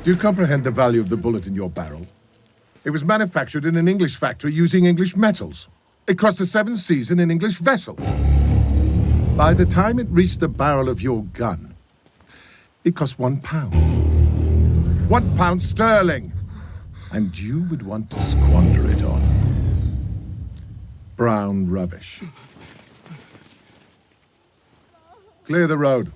Do you comprehend the value of the bullet in your barrel? It was manufactured in an English factory using English metals. It crossed the 7 seas in an English vessel. By the time it reached the barrel of your gun, it cost £1. £1 sterling! And you would want to squander it on brown rubbish. Clear the road.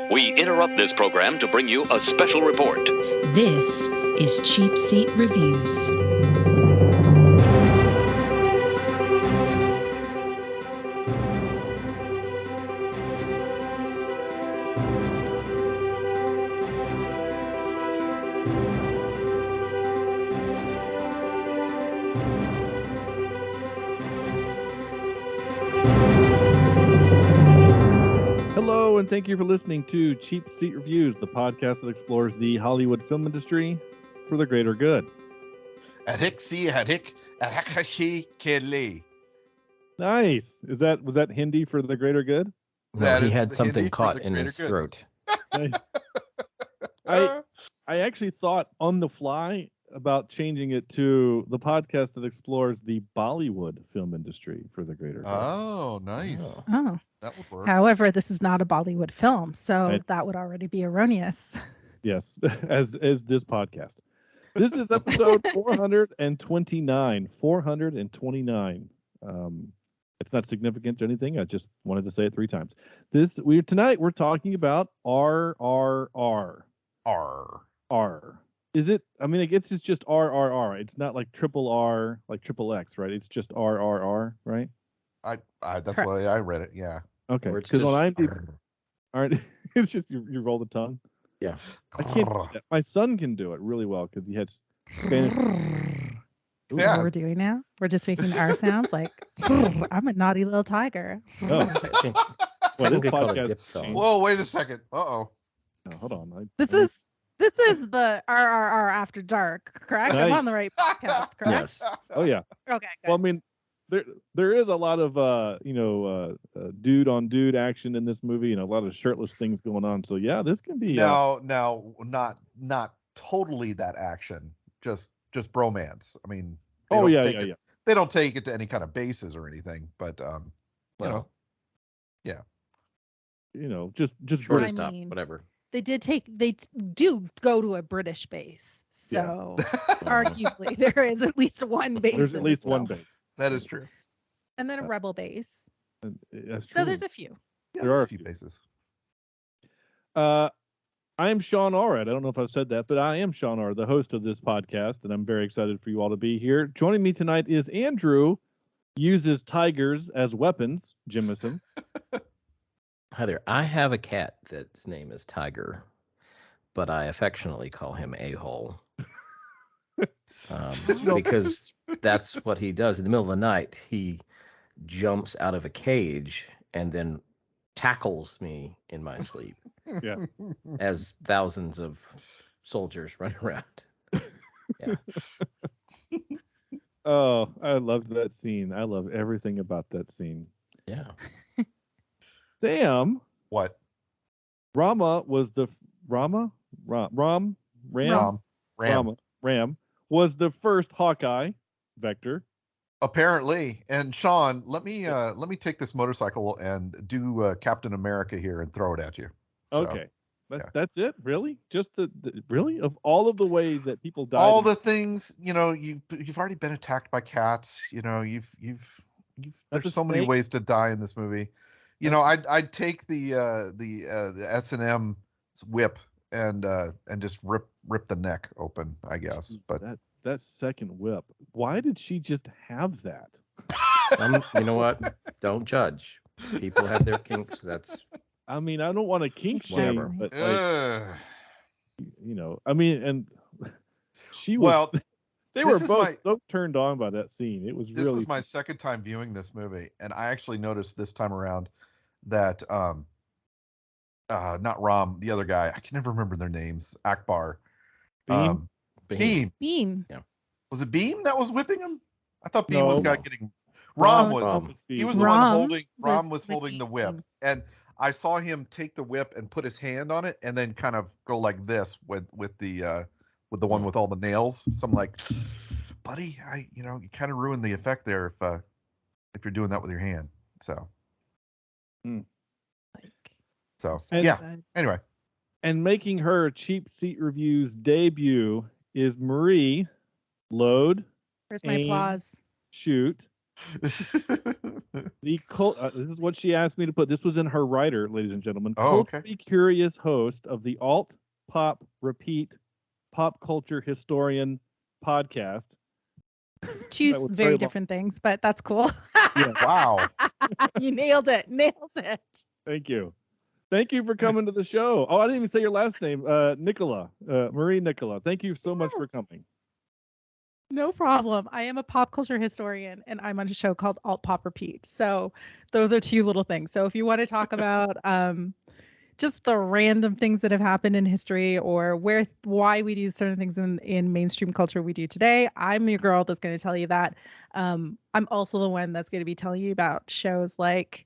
We interrupt this program to bring you a special report. This is Cheap Seat Reviews. Hello, and thank you for listening to Cheap Seat Reviews, the podcast that explores the Hollywood film industry for the greater good. Nice. Was that Hindi for the greater good? No, he had something caught in his throat. Nice. I actually thought on the fly about changing it to the podcast that explores the Bollywood film industry for the greater good. Oh, nice. Oh. That would work. However, this is not a Bollywood film, so that would already be erroneous. Yes, as this podcast. This is episode 429. 429. It's not significant to anything. I just wanted to say it 3 times. Tonight we're talking about RRR. R. Is it? I mean, I guess it's just RRR. It's not like triple R, like triple X, right? It's just RRR, right? That's the way I read it. Yeah. Okay. Because on IMDb, it's just you roll the tongue. Yeah. I can't do that. My son can do it really well because he had Spanish. Yeah. What we're doing now? We're just making R sounds like I'm a naughty little tiger. Oh. Well, this podcast Whoa! Wait a second. Oh, hold on. This is the RRR After Dark, correct? Nice. I'm on the right podcast, correct? Yes. Oh yeah. Okay. Good. Well, I mean, there is a lot of dude on dude action in this movie, and a lot of shirtless things going on. So yeah, this can be now not totally that action, just bromance. I mean, they don't take it to any kind of bases or anything, but just short stop, whatever. They do go to a British base, so arguably there is at least one base. There's at least one base. That is true. And then a rebel base. So there's a few. Yeah, there are a few bases. I am Sean Allred. I don't know if I've said that, but I am Sean Allred, the host of this podcast, and I'm very excited for you all to be here. Joining me tonight is Andrew, uses tigers as weapons, Jimison. Hi there. I have a cat that's name is Tiger, but I affectionately call him A-hole. Because that's what he does. In the middle of the night, he jumps out of a cage and then tackles me in my sleep. Yeah. As thousands of soldiers run around. Yeah. Oh, I loved that scene. I love everything about that scene. Yeah. Sam. What? Ram was the first Hawkeye vector. Apparently. And Sean, let me take this motorcycle and do Captain America here and throw it at you. So, okay. That's it? Really? Just really? Of all of the ways that people died. All the things, you've already been attacked by cats, you've there's so many ways to die in this movie. I'd take the S&M whip and just rip the neck open, I guess. But that second whip, why did she just have that? You know what? Don't judge. People have their kinks. I mean, I don't want to kink shame, but and she was. Well, they were both so turned on by that scene. It was This was my second time viewing this movie, and I actually noticed this time around that not Ram, the other guy, I can never remember their names. Akbar. Beam. Yeah. Was it Beam that was whipping him? I thought Beam was getting. Ram was. was He was the one holding. Ram was holding the whip, and I saw him take the whip and put his hand on it, and then kind of go like this with the one with all the nails. So I'm like, buddy, you kind of ruined the effect there if you're doing that with your hand. So. So anyway. And making her Cheap Seat Reviews debut is Marie. Load. Where's my applause? Shoot. This is what she asked me to put. This was in her writer, ladies and gentlemen. Culturally curious host of the Alt Pop Repeat Pop Culture Historian podcast. Two very different things, but that's cool. Yeah. Wow. You nailed it. Thank you. Thank you for coming to the show. Oh, I didn't even say your last name. Nicola. Marie Nicola. Thank you so much for coming. No problem. I am a pop culture historian, and I'm on a show called Alt Pop Repeat. So those are two little things. So if you want to talk about just the random things that have happened in history, or why we do certain things in mainstream culture we do today, I'm your girl that's going to tell you that. I'm also the one that's going to be telling you about shows like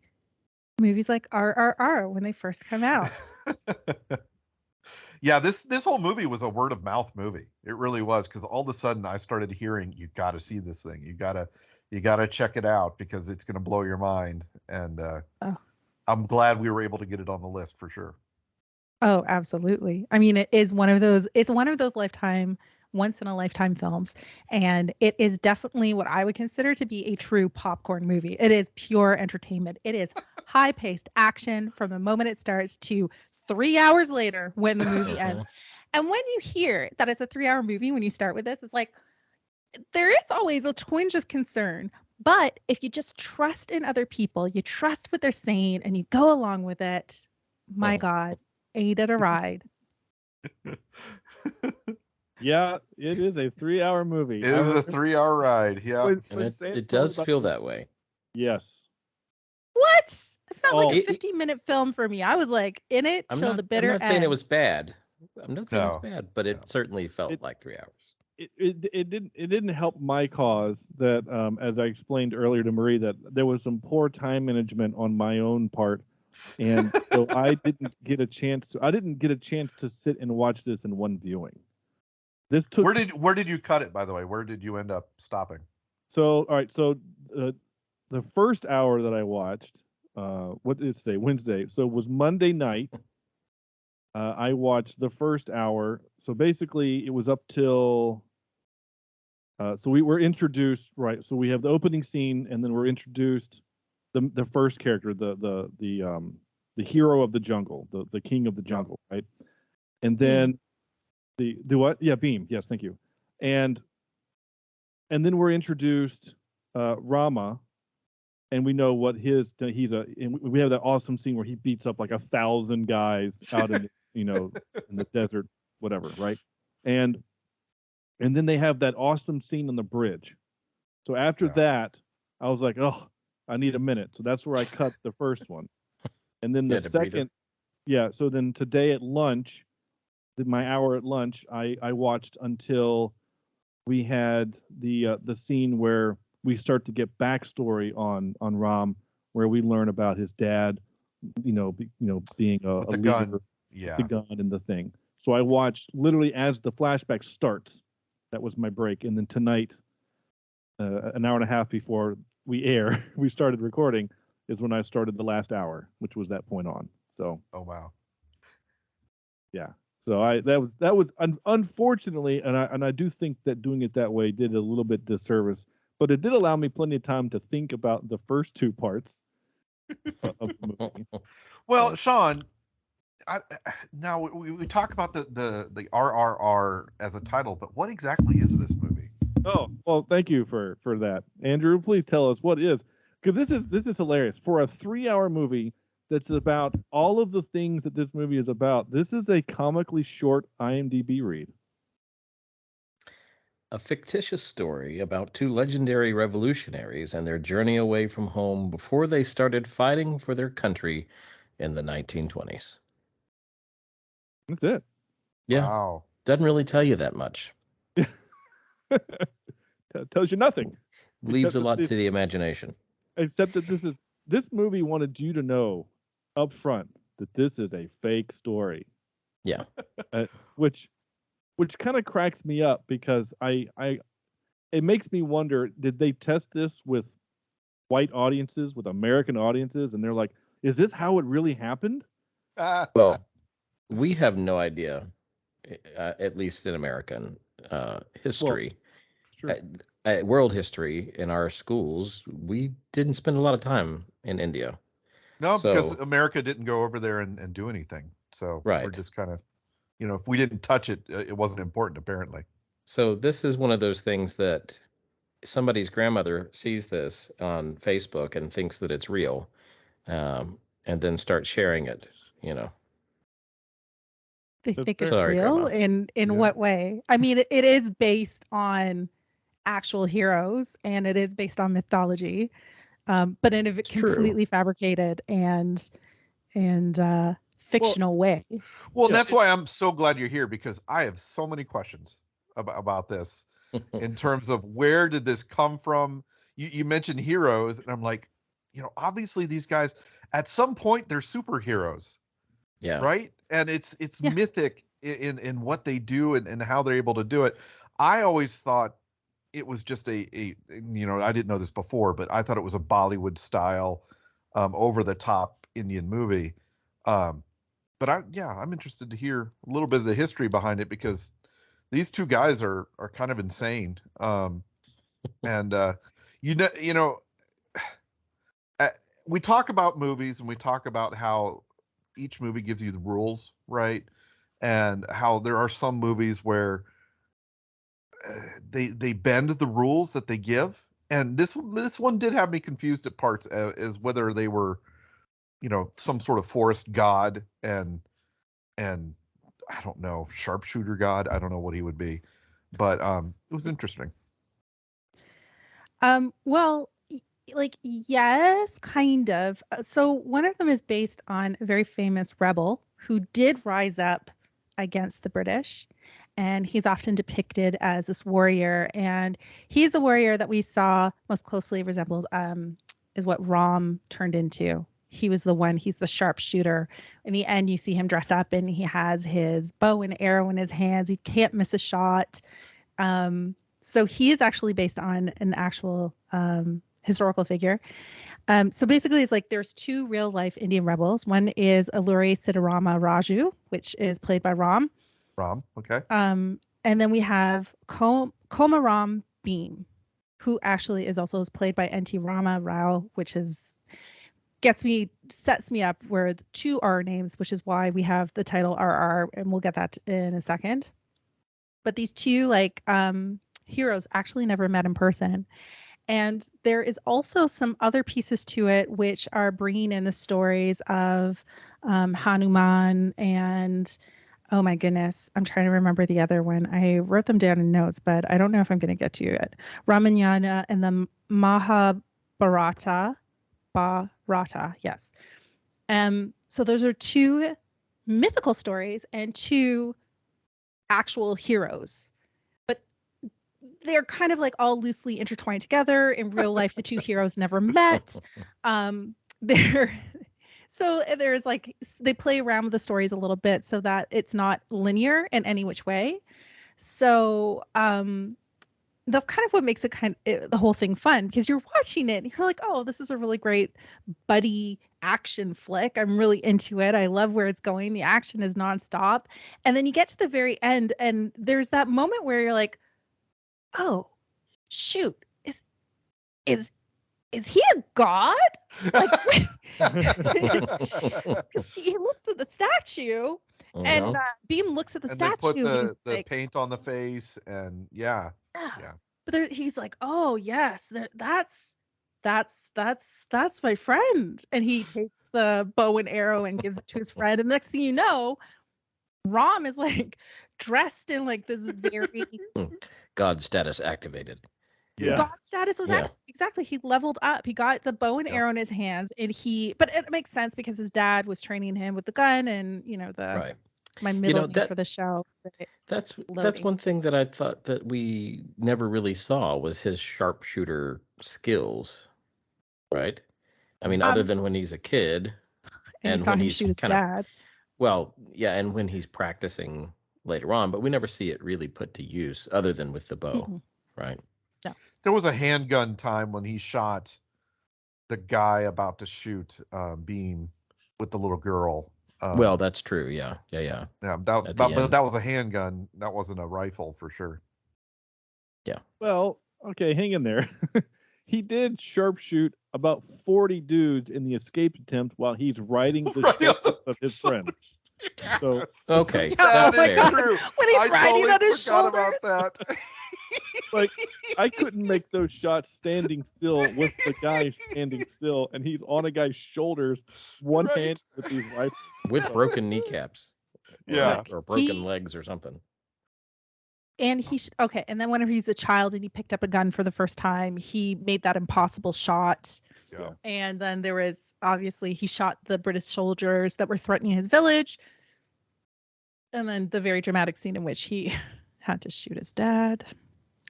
movies like RRR when they first come out. Yeah, this whole movie was a word of mouth movie. It really was, because all of a sudden I started hearing, you got to see this thing. You gotta check it out because it's going to blow your mind. And I'm glad we were able to get it on the list for sure. Oh, absolutely. I mean, it's one of those once in a lifetime films. And it is definitely what I would consider to be a true popcorn movie. It is pure entertainment. It is high paced action from the moment it starts to 3 hours later when the movie ends. And when you hear that it's a 3-hour movie, when you start with this, it's like, there is always a twinge of concern. But if you just trust in other people, you trust what they're saying, and you go along with it, my God, ain't it a ride? Yeah, it is a 3-hour movie. It is a 3-hour ride. Yeah. And it does feel that way. Yes. What? It felt like a 15-minute film for me. I was like in it till the bitter end. I'm not saying it was bad. I'm not saying it's bad, but it certainly felt like 3 hours. It didn't help my cause that, as I explained earlier to Marie, that there was some poor time management on my own part, and so I didn't get a chance to sit and watch this in one viewing. This took. Where did you cut it, by the way? Where did you end up stopping? So all right, so the first hour that I watched, what did it say? Wednesday. So it was Monday night. I watched the first hour. So basically, it was up till. So we were introduced, right? So we have the opening scene, and then we're introduced the first character, the hero of the jungle, the king of the jungle, right? And then the what? Yeah, Beam. Yes, thank you. And then we're introduced Rama, and we know what and we have that awesome scene where he beats up like 1,000 guys out in in the desert, whatever, right? And then they have that awesome scene on the bridge. So after that, I was like, oh, I need a minute. So that's where I cut the first one. And then the second, so then today at lunch, my hour at lunch, I watched until we had the scene where we start to get backstory on Ram, where we learn about his dad, being a leader, gun. The gun and the thing. So I watched literally as the flashback starts. That was my break. And then tonight, an hour and a half before we started recording, is when I started the last hour, which was that point on. So. Oh wow. Yeah. So that was unfortunately, and I do think that doing it that way did a little bit disservice, but it did allow me plenty of time to think about the first two parts of the movie. Well, Sean, now we talk about the RRR as a title, but what exactly is this movie? Oh, well, thank you for that, Andrew. Please tell us what is, because this is hilarious for a 3-hour movie that's about all of the things that this movie is about. This is a comically short IMDb read. A fictitious story about two legendary revolutionaries and their journey away from home before they started fighting for their country in the 1920s. That's it. Yeah. Wow. Doesn't really tell you that much. Tells you nothing. Leaves a lot to the imagination. Except that this movie wanted you to know up front that this is a fake story. Yeah. Which kind of cracks me up because it makes me wonder, did they test this with white audiences, with American audiences, and they're like, is this how it really happened? Well, we have no idea, at least in American history. Sure. World history in our schools, we didn't spend a lot of time in India. No, because America didn't go over there and do anything. So right. We're just kind of, if we didn't touch it, it wasn't important, apparently. So this is one of those things that somebody's grandmother sees this on Facebook and thinks that it's real, and then starts sharing it, They think it's Sorry, real? Grandma. In what way? I mean, it is based on actual heroes and it is based on mythology, but in a completely fabricated and fictional way. Well, that's why I'm so glad you're here, because I have so many questions about this in terms of where did this come from? You mentioned heroes, and I'm like, obviously these guys at some point they're superheroes. Yeah. Right. And it's mythic in what they do and how they're able to do it. I always thought it was just I didn't know this before, but I thought it was a Bollywood style, over the top Indian movie. But I'm interested to hear a little bit of the history behind it, because these two guys are kind of insane. We talk about movies and we talk about how each movie gives you the rules, right? And how there are some movies where they bend the rules that they give. And this one did have me confused at parts as whether they were, some sort of forest god and I don't know, sharpshooter god. I don't know what he would be, but it was interesting. Well, yes, kind of. So one of them is based on a very famous rebel who did rise up against the British, and he's often depicted as this warrior, and he's the warrior that we saw most closely resembled is what Ram turned into. He's the sharpshooter. In the end, you see him dress up and he has his bow and arrow in his hands. He can't miss a shot. So he is actually based on an actual historical figure. So basically it's like there's two real life Indian rebels. One is Alluri Sitarama Raju, which is played by Ram. Okay. And then we have Komaram Beam, who actually is also played by N.T. Rama Rao, which sets me up where the two R names, which is why we have the title RR, and we'll get that in a second. But these two heroes actually never met in person. And there is also some other pieces to it which are bringing in the stories of Hanuman and, oh my goodness, I'm trying to remember the other one. I wrote them down in notes, but I don't know if I'm going to get to it. Ramayana and the Mahabharata. Yes. So those are two mythical stories and two actual heroes. They're kind of like all loosely intertwined together. In real life, the two heroes never met. There's they play around with the stories a little bit so that it's not linear in any which way. So that's kind of what makes it the whole thing fun, because you're watching it and you're like, oh, this is a really great buddy action flick. I'm really into it. I love where it's going. The action is nonstop. And then you get to the very end and there's that moment where you're like, oh, shoot, is he a god? He looks at the statue, and Beam looks at the statue. They put the paint on the face, and yeah. But he's like, oh yes, that's my friend, and he takes the bow and arrow and gives it to his friend. And next thing you know, Ram is dressed in this very God status activated. Yeah. God status was exactly. He leveled up. He got the bow and arrow in his hands, and but it makes sense because his dad was training him with the gun, and my middle name for the show. That's one thing that I thought that we never really saw was his sharpshooter skills, right? I mean, other than when he's a kid. And you saw him shoot his dad. Well, yeah, and when he's practicing later on, but we never see it really put to use other than with the bow, right? Yeah. There was a handgun time when he shot the guy about to shoot Bean with the little girl. Well, that's true. Yeah. Yeah, but that was a handgun. That wasn't a rifle for sure. Yeah. Well, okay, hang in there. He did sharpshoot about 40 dudes in the escape attempt while he's riding the shoulders of his friend. So okay, that's fair. true. When he's riding on his shoulders. About that. like, I couldn't make those shots standing still with the guy standing still, and he's on a guy's shoulders, one hand with these rifles. With broken kneecaps. Yeah. Or broken legs or something. And and then whenever he's a child and he picked up a gun for the first time, he made that impossible shot. Yeah. And then there was, obviously, he shot the British soldiers that were threatening his village. And then the very dramatic scene in which he had to shoot his dad,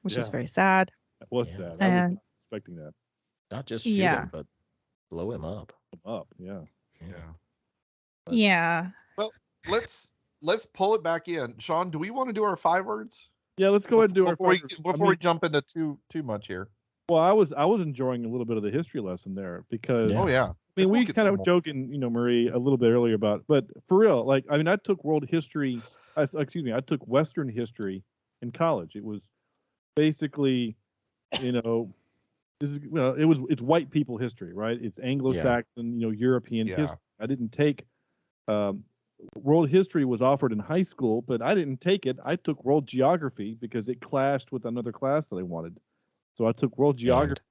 which is very sad. That was sad. I was not expecting that. Not just shoot him, but blow him up. Yeah. Well, let's pull it back in. Sean, do we want to do our 5 words? Yeah, let's go ahead and do our before we jump into too much here. Well, I was enjoying a little bit of the history lesson there because I mean, we kind of joking, Marie, a little bit earlier about, but for real, like, I mean, I took world history, I took Western history in college. It was basically, it's white people history, right? It's Anglo-Saxon, European history. I didn't take, world history was offered in high school, but I didn't take it. I took world geography because it clashed with another class that I wanted. So I took world geography.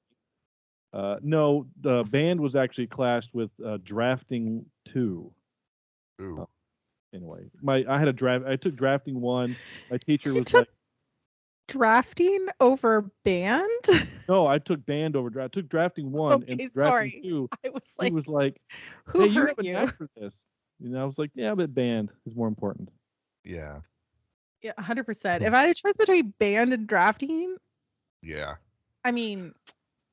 No, the band was actually clashed with drafting 2. Ooh. Anyway, I took drafting 1. My teacher was like, drafting over band? No, I took band over draft. I took drafting 1 and drafting 2. I was like, he was like, who hey, you hurt have a knack for this. And I was like, yeah, but band is more important. Yeah. Yeah, 100%. If I had a choice between band and drafting, I mean,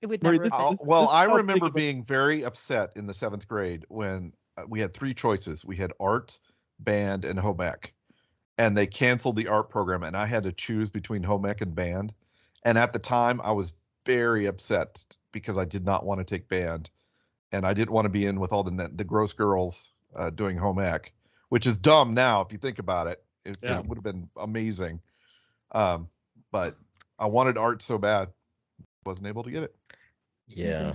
it would never. I remember being very upset in the 7th grade when we had 3 choices. We had art, band, and home ec, and they canceled the art program, and I had to choose between home ec and band. And at the time, I was very upset because I did not want to take band, and I didn't want to be in with all the gross girls doing home ec, which is dumb now if you think about it. It would have been amazing, but I wanted art so bad. Wasn't able to get it. Yeah.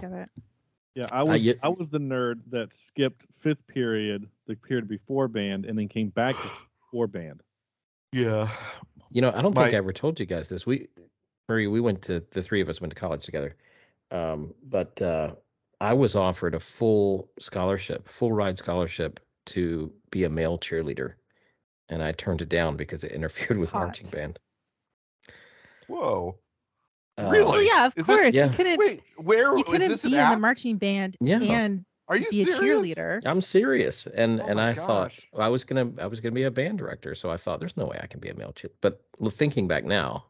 I was the nerd that skipped 5th period, the period before band, and then came back to before band. Yeah. I don't think I ever told you guys this. Marie, the 3 of us went to college together. But I was offered a full ride scholarship to be a male cheerleader, and I turned it down because it interfered with marching band. Whoa. Really? Well, yeah, of course. You couldn't. Wait, where you couldn't be in the marching band and Are you be serious? a cheerleader. I'm serious, and I gosh. thought I was gonna be a band director, so I thought there's no way I can be a male cheerleader. But thinking back now,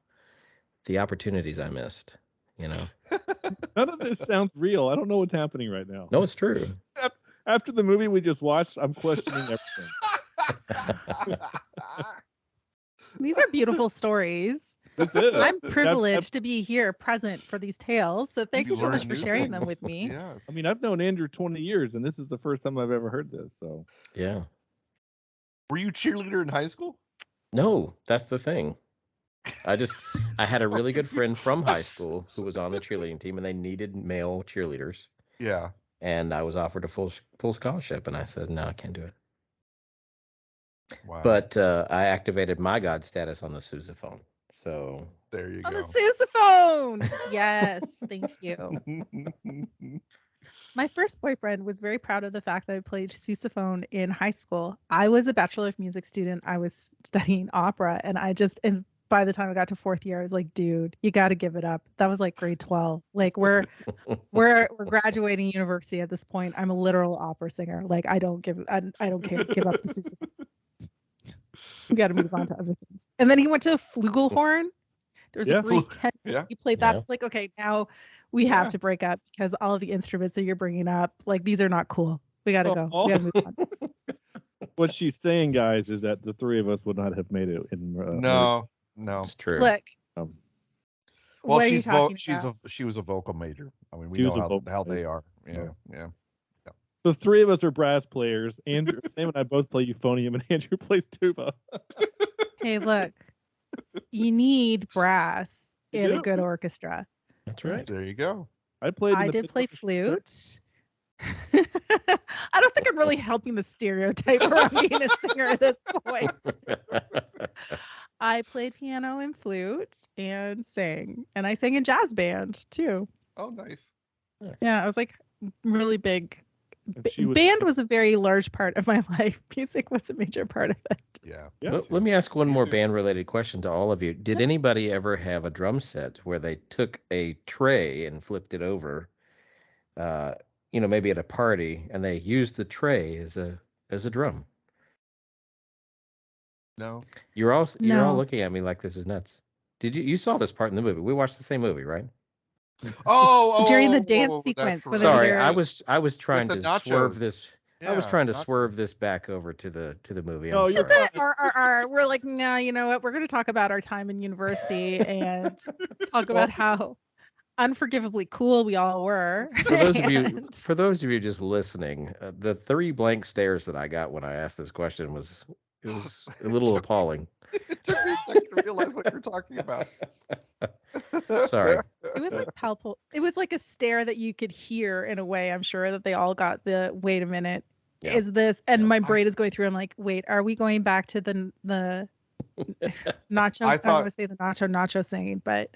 the opportunities I missed, None of this sounds real. I don't know what's happening right now. No, it's true. After the movie we just watched, I'm questioning everything. These are beautiful stories. I'm privileged to be here present for these tales. So thank you so much for sharing them with me. Yeah. I mean, I've known Andrew 20 years, and this is the first time I've ever heard this. So yeah. Were you cheerleader in high school? No, that's the thing. I had a really good friend from high school who was on the cheerleading team, and they needed male cheerleaders. Yeah. And I was offered a full scholarship, and I said, no, I can't do it. Wow. But I activated my God status on the sousaphone. So there you go. On the sousaphone. Yes, thank you. My first boyfriend was very proud of the fact that I played sousaphone in high school. I was a Bachelor of Music student. I was studying opera, and by the time I got to 4th year, I was like, dude, you got to give it up. That was like grade 12. Like we're graduating university at this point. I'm a literal opera singer. Like I don't care. Give up the sousaphone. We got to move on to other things. And then he went to flugelhorn. There's a grade 10. He played that. It's like, okay, now we have to break up because all of the instruments that you're bringing up, like these are not cool. We gotta go. We gotta move on. What she's saying, guys, is that the three of us would not have made it in. No. It's true. Look. Um, Well, what are you talking about? she was a vocal major. I mean, we She was know a vocal how they major, are. so. Yeah. The three of us are brass players. Andrew, Sam and I both play euphonium, and Andrew plays tuba. Hey, look. You need brass You in do. a good orchestra. That's right. There you go. I played. I did play flute. I don't think I'm really helping the stereotype around being a singer at this point. I played piano and flute and sang. And I sang in jazz band too. Oh, nice. Yeah, I was like really big. And Band was a very large part of my life. Music was a major part of it. Yeah. Well, let me ask one more band-related question to all of you. Did anybody ever have a drum set where they took a tray and flipped it over, maybe at a party, and they used the tray as a drum? No. You're all No. looking at me like this is nuts. Did you saw this part in the movie? We watched the same movie, right? During the dance sequence. Right. Sorry, I was trying With to the nachos. swerve this. I was Yeah, trying to nachos. swerve this back over to the movie. Oh, I'm you're sorry. RRR. We're like, no, you know what? We're going to talk about our time in university and talk about how unforgivably cool we all were. For those of you just listening, the 3 blank stares that I got when I asked this question was a little appalling. It took me a second to realize what you're talking about. Sorry. It was like palpable. It was like a stare that you could hear in a way. I'm sure that they all got the wait a minute. Yeah. Is this? And my brain is going through. I'm like, wait, are we going back to the nacho? I don't want to say the nacho singing, but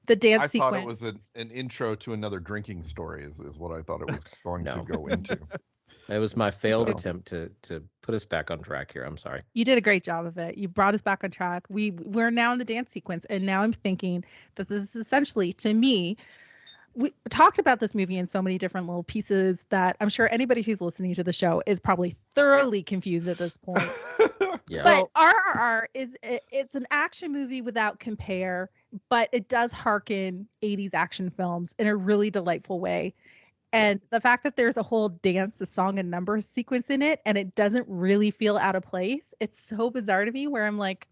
the dance I sequence. thought it was an intro to another drinking story. Is what I thought it was going to go into. It was my failed attempt to put us back on track here. I'm sorry. You did a great job of it. You brought us back on track. We're now in the dance sequence, and now I'm thinking that this is essentially, to me, we talked about this movie in so many different little pieces that I'm sure anybody who's listening to the show is probably thoroughly confused at this point. Yeah. But RRR it's an action movie without compare, but it does hearken 80s action films in a really delightful way. And the fact that there's a whole dance, a song and number sequence in it, and it doesn't really feel out of place. It's so bizarre to me where I'm like,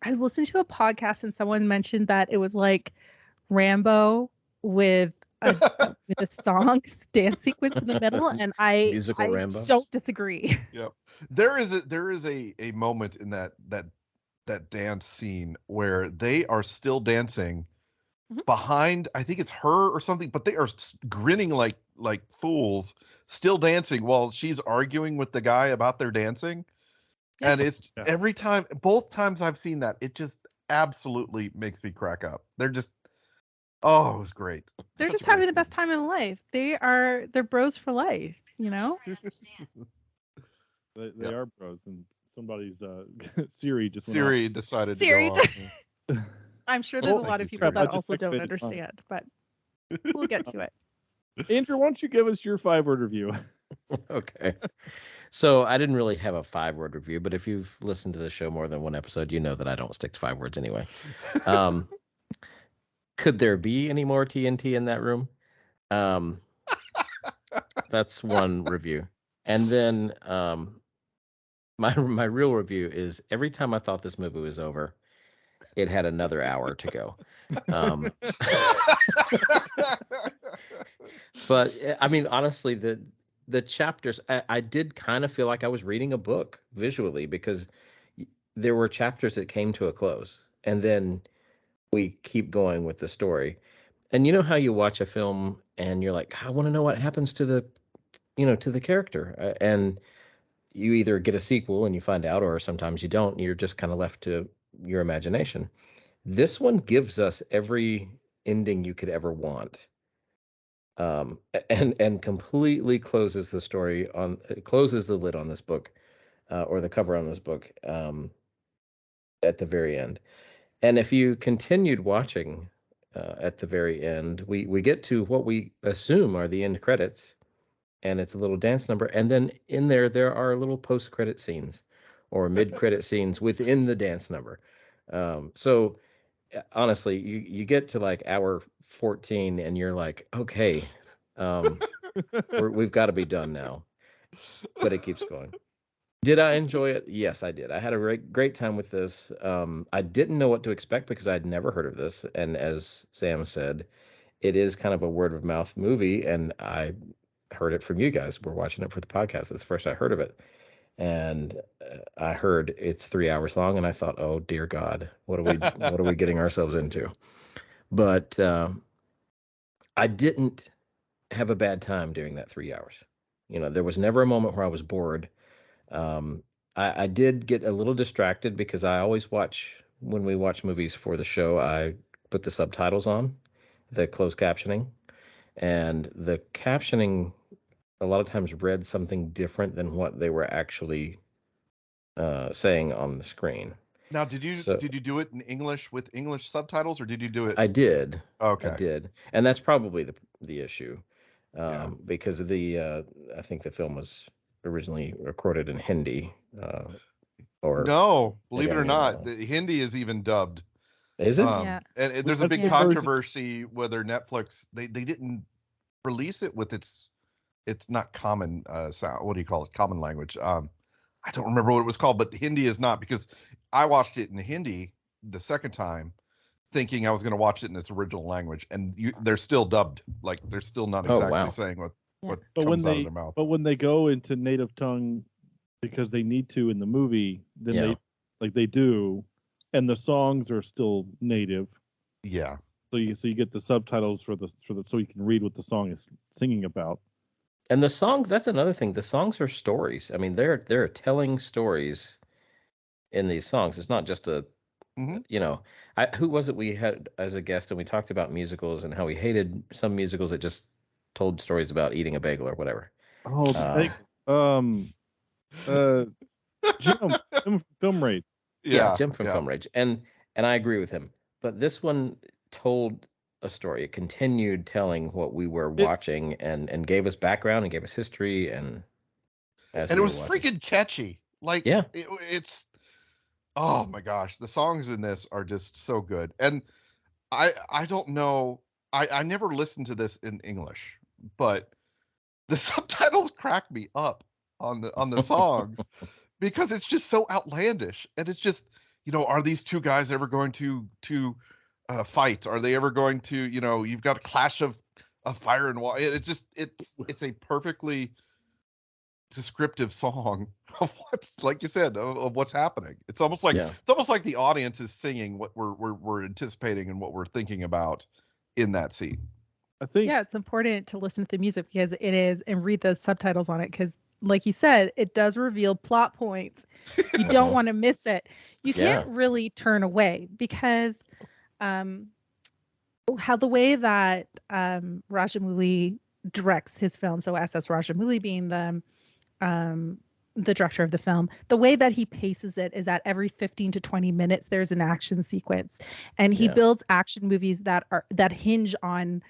I was listening to a podcast and someone mentioned that it was like Rambo with a song dance sequence in the middle. And I Rambo. Don't disagree. Yep. There is a moment in that dance scene where they are still dancing behind, I think it's her or something, but they are grinning like fools, still dancing while she's arguing with the guy about their dancing. Yeah. And it's every time, both times I've seen that, it just absolutely makes me crack up. They're just, it was great. They're just having the best time in life. They're bros for life, you know? They are bros, and somebody's Siri decided to go off. I'm sure there's a lot of people that also don't understand, but we'll get to it. Andrew, why don't you give us your 5-word review? Okay. So I didn't really have a 5-word review, but if you've listened to the show more than one episode, you know that I don't stick to 5 words anyway. Could there be any more TNT in that room? That's one review. And then my real review is every time I thought this movie was over, it had another hour to go. But I mean, honestly, the chapters, I did kind of feel like I was reading a book visually because there were chapters that came to a close and then we keep going with the story. And you know how you watch a film and you're like, I want to know what happens to the character. And you either get a sequel and you find out, or sometimes you don't. You're just kind of left to your imagination. This one gives us every ending you could ever want, and completely closes the story closes the lid on this book, or the cover on this book, at the very end. And if you continued watching, at the very end, we get to what we assume are the end credits, and it's a little dance number, and then in there are little post-credit scenes or mid-credit scenes within the dance number. So honestly, you get to like hour 14 and you're like, okay, we've got to be done now. but it keeps going. Did I enjoy it? Yes, I did. I had a great time with this. I didn't know what to expect because I'd never heard of this. And as Sam said, it is kind of a word of mouth movie. And I heard it from you guys. We're watching it for the podcast. It's the first I heard of it. And I heard it's 3 hours long. And I thought, oh, dear God, what are we getting ourselves into? But I didn't have a bad time during that 3 hours. There was never a moment where I was bored. I did get a little distracted because I always when we watch movies for the show, I put the subtitles on, the closed captioning, and the captioning a lot of times read something different than what they were actually saying on the screen. Now, did you do it in English with English subtitles, or did you do it? I did. Okay. I did, and that's probably the issue, because I think the film was originally recorded in Hindi. No, believe it or not, the Hindi is even dubbed. Is it? Yeah. And there's a big controversy whether Netflix they didn't release it with its not common sound. What do you call it? Common language. I don't remember what it was called, but Hindi is not, because I watched it in Hindi the second time, thinking I was going to watch it in its original language, and they're still dubbed. Like they're still not exactly saying what comes out of their mouth. But when they go into native tongue because they need to in the movie, then they do, and the songs are still native. Yeah. So you get the subtitles for the so you can read what the song is singing about. And the songs, that's another thing. The songs are stories. I mean, they're telling stories in these songs. It's not just who was it we had as a guest, and we talked about musicals and how we hated some musicals that just told stories about eating a bagel or whatever. Jim from Film Rage. Yeah, Jim from Film Rage, and I agree with him. But this one told a story. It continued telling what we were watching, and gave us background and gave us history, and it was freaking catchy. Like, it's oh my gosh, the songs in this are just so good. And I don't know, I never listened to this in English, but the subtitles crack me up on the songs because it's just so outlandish, and it's just, are these two guys ever going to fight? Are they ever going to, you've got a clash of fire and water. It's just it's a perfectly descriptive song of what's, like you said, of what's happening. It's almost like the audience is singing what we're anticipating and what we're thinking about in that scene. I think it's important to listen to the music because it is, and read those subtitles on it, because like you said, it does reveal plot points. You don't want to miss it. You can't really turn away, because how the way that Rajamouli directs his film, so S.S. Rajamouli being the director of the film, the way that he paces it is that every 15 to 20 minutes there's an action sequence, and he builds action movies that hinge on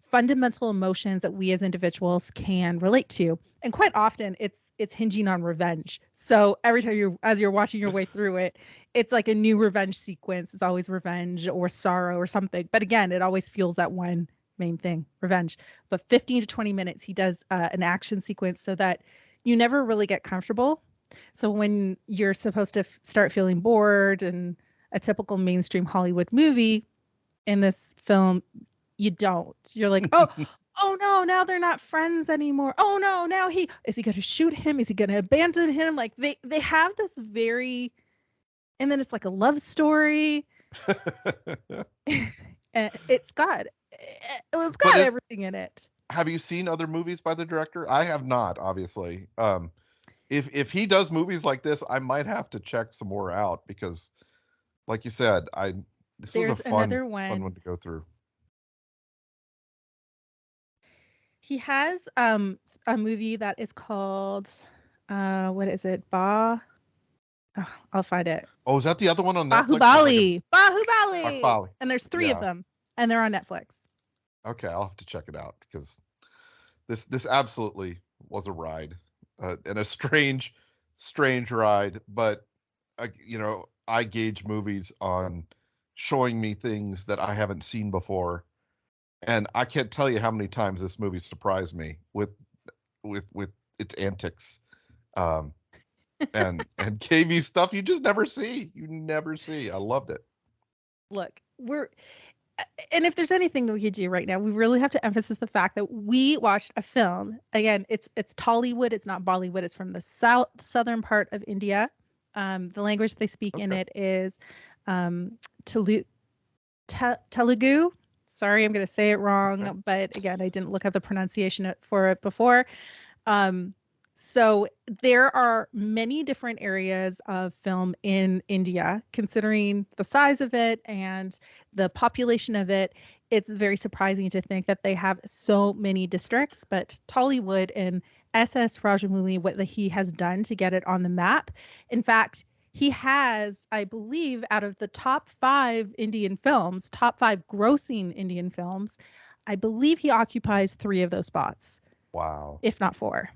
fundamental emotions that we as individuals can relate to, and quite often it's hinging on revenge. So every time as you're watching your way through it, it's like a new revenge sequence. It's always revenge or sorrow or something, but again, it always fuels that one main thing, revenge. But 15 to 20 minutes he does an action sequence so that you never really get comfortable. So when you're supposed to start feeling bored in a typical mainstream Hollywood movie, in this film you don't. You're like, oh no, now they're not friends anymore. Oh no, now is he going to shoot him? Is he going to abandon him? Like they have this very, and then it's like a love story. And it's got everything in it. Have you seen other movies by the director? I have not, obviously. If he does movies like this, I might have to check some more out, because, like you said, this was a fun one to go through. He has a movie that is called what is it? I'll find it. Oh, is that the other one on Netflix? Bahubali. And there's 3 of them, and they're on Netflix. Okay, I'll have to check it out, because this absolutely was a ride, and a strange ride. But I gauge movies on showing me things that I haven't seen before. And I can't tell you how many times this movie surprised me with its antics, and gave you stuff you just never see. You never see. I loved it. Look, and if there's anything that we could do right now, we really have to emphasize the fact that we watched a film. Again, it's Tollywood. It's not Bollywood. It's from the southern part of India. The language they speak in it is Telugu. Sorry, I'm going to say it wrong, but again, I didn't look up the pronunciation for it before. So there are many different areas of film in India. Considering the size of it and the population of it, it's very surprising to think that they have so many districts. But Tollywood and S.S. Rajamouli, what he has done to get it on the map. In fact, he has, I believe, out of the top 5 Indian films, top 5 grossing Indian films, I believe he occupies 3 of those spots. Wow. If not 4.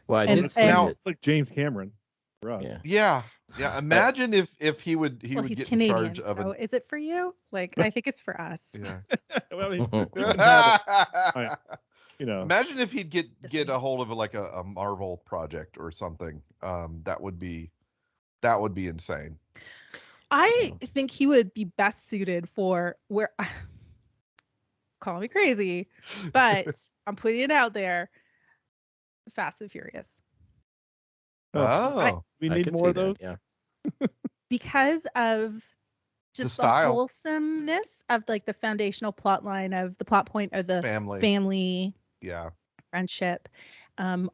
Well, I did see now, it's like James Cameron for us. Yeah. Imagine if he would he's get Canadian, in charge of so is it for you? Like, I think it's for us. Yeah. Well, Imagine if he'd get a hold of like a Marvel project or something. That would be insane. I think he would be best suited for where. Call me crazy, but I'm putting it out there. Fast and Furious. We need more of those. Yeah. Because of just the wholesomeness of like the foundational plot line of the plot point of the family friendship.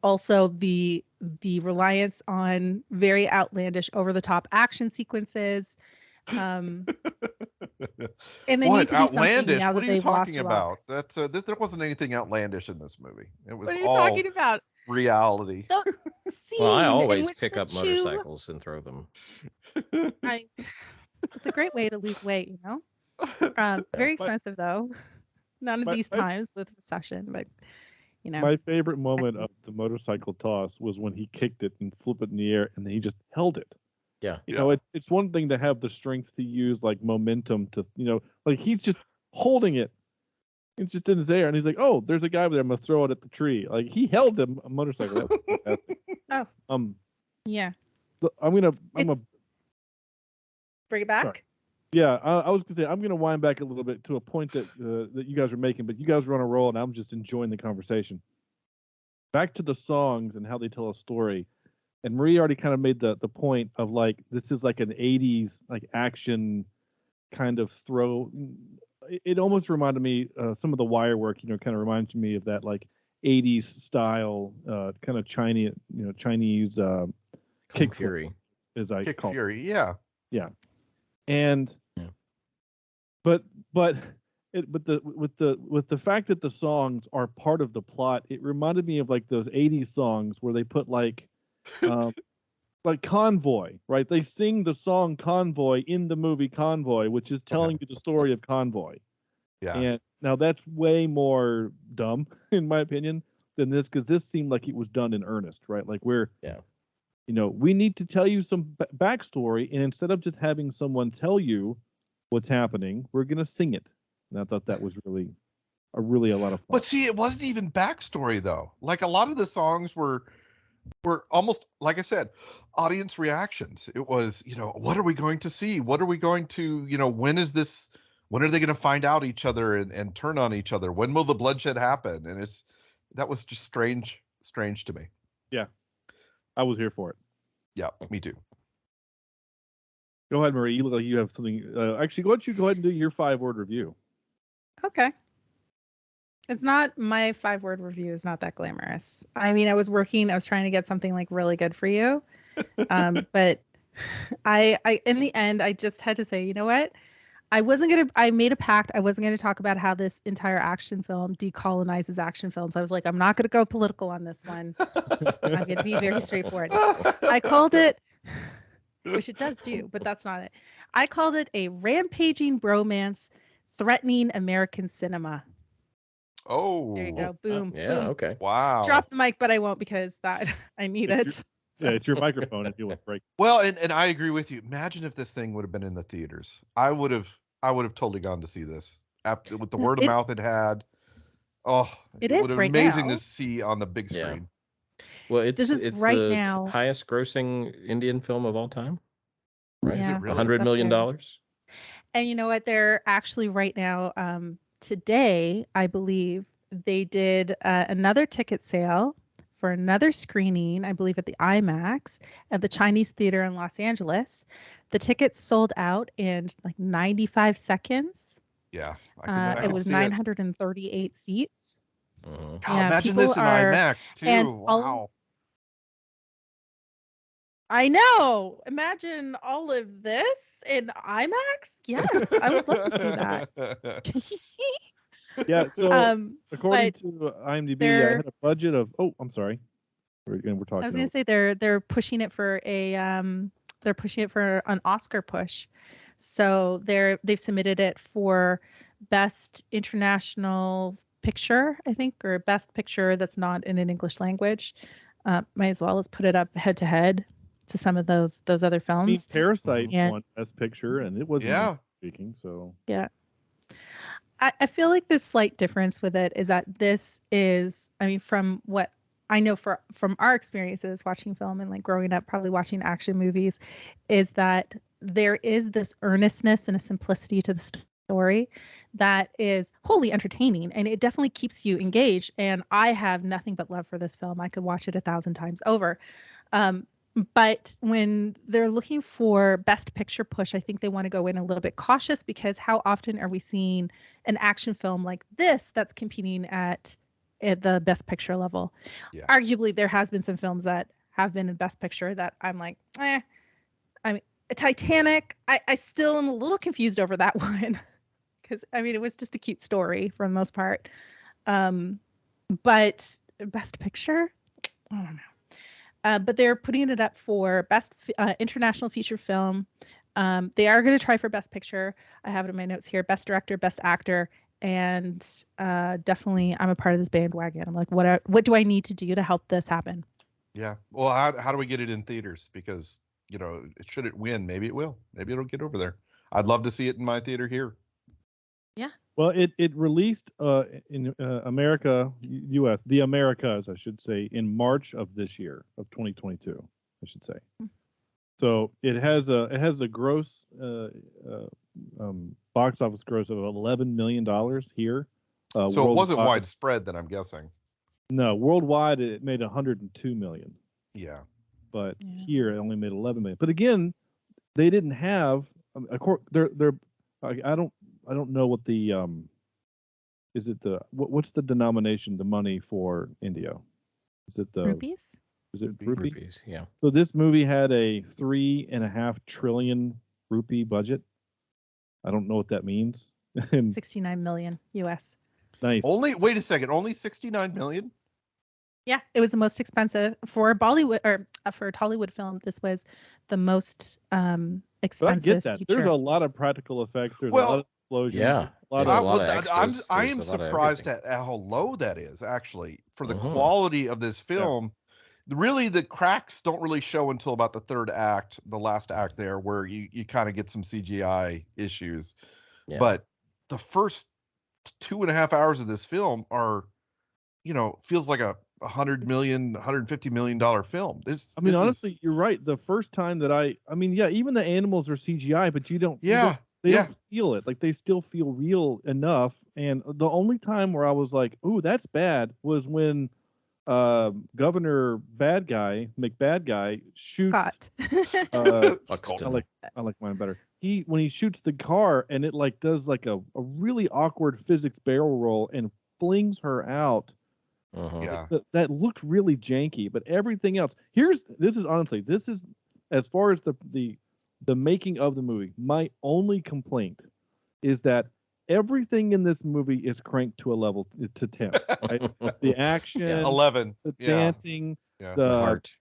Also the reliance on very outlandish, over the top action sequences. And they need to do something now that they've lost about? That's there wasn't anything outlandish in this movie. It was what are you talking about? Reality. Well, I always pick up motorcycles and throw them. It's a great way to lose weight, you know. Very expensive though. None of these times with recession, but you know. My favorite moment of the motorcycle toss was when he kicked it and flipped it in the air, and then he just held it. Yeah. You know, it's one thing to have the strength to use like momentum to, like he's just holding it. It's just in his air, and he's like, "Oh, there's a guy over there. I'm gonna throw it at the tree." Like he held a motorcycle. That was fantastic. Yeah. I'm gonna bring it back. Sorry. Yeah, I was gonna say I'm gonna wind back a little bit to a point that that you guys are making, but you guys are on a roll, and I'm just enjoying the conversation. Back to the songs and how they tell a story. And Marie already kind of made the point of like this is like an 80s like action kind of throw. It almost reminded me some of the wire work, kind of reminds me of that like 80s style kind of Chinese kick fury, as I kick call fury, it. Yeah. And but with the fact that the songs are part of the plot, it reminded me of like those 80s songs where they put like Convoy, right? They sing the song Convoy in the movie Convoy, which is telling you the story of Convoy. Yeah. And now that's way more dumb, in my opinion, than this, because this seemed like it was done in earnest, right? Like we need to tell you some backstory, and instead of just having someone tell you what's happening, we're going to sing it. And I thought that was really a lot of fun. But see, it wasn't even backstory, though. Like, a lot of the songs were almost, like I said, audience reactions. It was, what are we going to see? What are we going to, when are they going to find out each other and turn on each other? When will the bloodshed happen? And that was just strange to me. Yeah. I was here for it. Yeah, me too. Go ahead, Marie. You look like you have something. Actually, why don't you go ahead and do your 5-word review? Okay. It's not, my 5-word review is not that glamorous. I mean, I was trying to get something like really good for you. But I in the end, I just had to say, you know what? I made a pact. I wasn't going to talk about how this entire action film decolonizes action films. I was like, I'm not going to go political on this one. I'm going to be very straightforward. I called it, which it does do, but that's not it. I called it a rampaging bromance threatening American cinema. Oh, there you go. Boom. Yeah. Boom. Okay. Wow. Drop the mic, but I won't because I need it. Yeah, it's your microphone if you want to break. Well, and I agree with you. Imagine if this thing would have been in the theaters. I would have totally gone to see this after with the word of mouth it had. Oh, it is would have right amazing now. to see on the big screen. Well, This is it's right the now. highest grossing Indian film of all time. Right? Yeah, really? $100 million. And you know what? They're actually right now, today, I believe, they did another ticket sale for another screening, I believe at the IMAX at the Chinese Theater in Los Angeles. The tickets sold out in like 95 seconds. Yeah. It was 938 seats. Mhm. God, Yeah, imagine people this in are- IMAX too. and Wow. I know. Imagine all of this in IMAX. Yes, I would love to see that. Yeah. So according but to IMDb, I they're- had a budget of. Oh, I'm sorry. We're talking. I was going to say they're pushing it for an Oscar push. So they've submitted it for best international picture, I think, or best picture that's not in an English language. Might as well as put it up head to head to some of those other I mean, films. Parasite And- won Best Picture, and it wasn't Yeah. English speaking. So Yeah. I feel like the slight difference with it is that this is, I mean, from what I know from our experiences watching film and like growing up, probably watching action movies, is that there is this earnestness and a simplicity to the story that is wholly entertaining, and it definitely keeps you engaged. And I have nothing but love for this film. I could watch it 1,000 times over. But when they're looking for best picture push, I think they want to go in a little bit cautious, because how often are we seeing an action film like this that's competing at the best picture level? Yeah. Arguably, there has been some films that have been in best picture that I'm like, I mean, Titanic, I still am a little confused over that one, because I mean, it was just a cute story for the most part. But best picture, I don't know. But they're putting it up for best international feature film. They are going to try for best picture. I have it in my notes here: best director, best actor, and definitely I'm a part of this bandwagon. I'm like, what do I need to do to help this happen? Yeah. Well, how do we get it in theaters? Because, should it win, maybe it will. Maybe it'll get over there. I'd love to see it in my theater here. Yeah. well, it released in America, U.S., the Americas, I should say, in March of this year of 2022, I should say. So it has a gross box office gross of $11 million here. So it wasn't widespread, then, I'm guessing. No, worldwide it made 102 million. Yeah. But here it only made 11 million. But again, they didn't have. I don't know what the is it the what's the denomination, the money for India? Is it the Rupees? Is it rupee? Rupees, yeah. So this movie had a 3.5 trillion rupee budget. I don't know what that means. 69 million US. Nice. Wait a second, only 69 million? Yeah, it was the most expensive for Bollywood, or for a Tollywood film. This was the most expensive. But I get that. feature. There's a lot of practical effects. There's a lot of explosions. Yeah. A lot There's of, a lot of extras. I There's am a lot of surprised everything. at how low that is, actually, for the Mhm. quality of this film. Really, the cracks don't really show until about the third act, the last act there, where you kind of get some CGI issues. Yeah. But the first 2.5 hours of this film are, feels like a $150 million film. Honestly, you're right. The first time that even the animals are CGI, but you don't. Yeah. They don't feel it. Like, they still feel real enough. And the only time where I was like, "Ooh, that's bad," was when Governor McBad guy shoots Scott. Buxton. I like mine better. When he shoots the car and it like does like a really awkward physics barrel roll and flings her out. Uh-huh. Yeah. That looked really janky, but everything else. This is as far as the making of the movie. My only complaint is that everything in this movie is cranked to a level to 10. Right? The action, 11. the dancing, Yeah. The heart.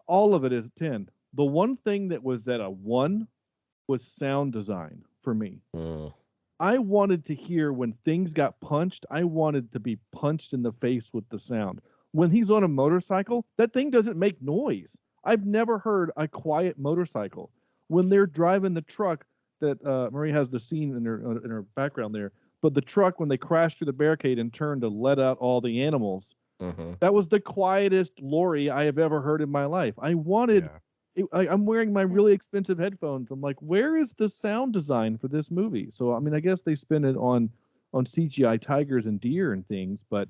all of it is 10. The one thing that was at a 1 was sound design for me. I wanted to hear when things got punched. I wanted to be punched in the face with the sound. When he's on a motorcycle, that thing doesn't make noise. I've never heard a quiet motorcycle. When they're driving the truck, that Marie has the scene in her background there, but the truck, when they crash through the barricade and turn to let out all the animals, That was the quietest Laurie I have ever heard in my life. I wanted. I'm wearing my really expensive headphones. I'm like, where is the sound design for this movie? So I mean, I guess they spend it on CGI tigers and deer and things, but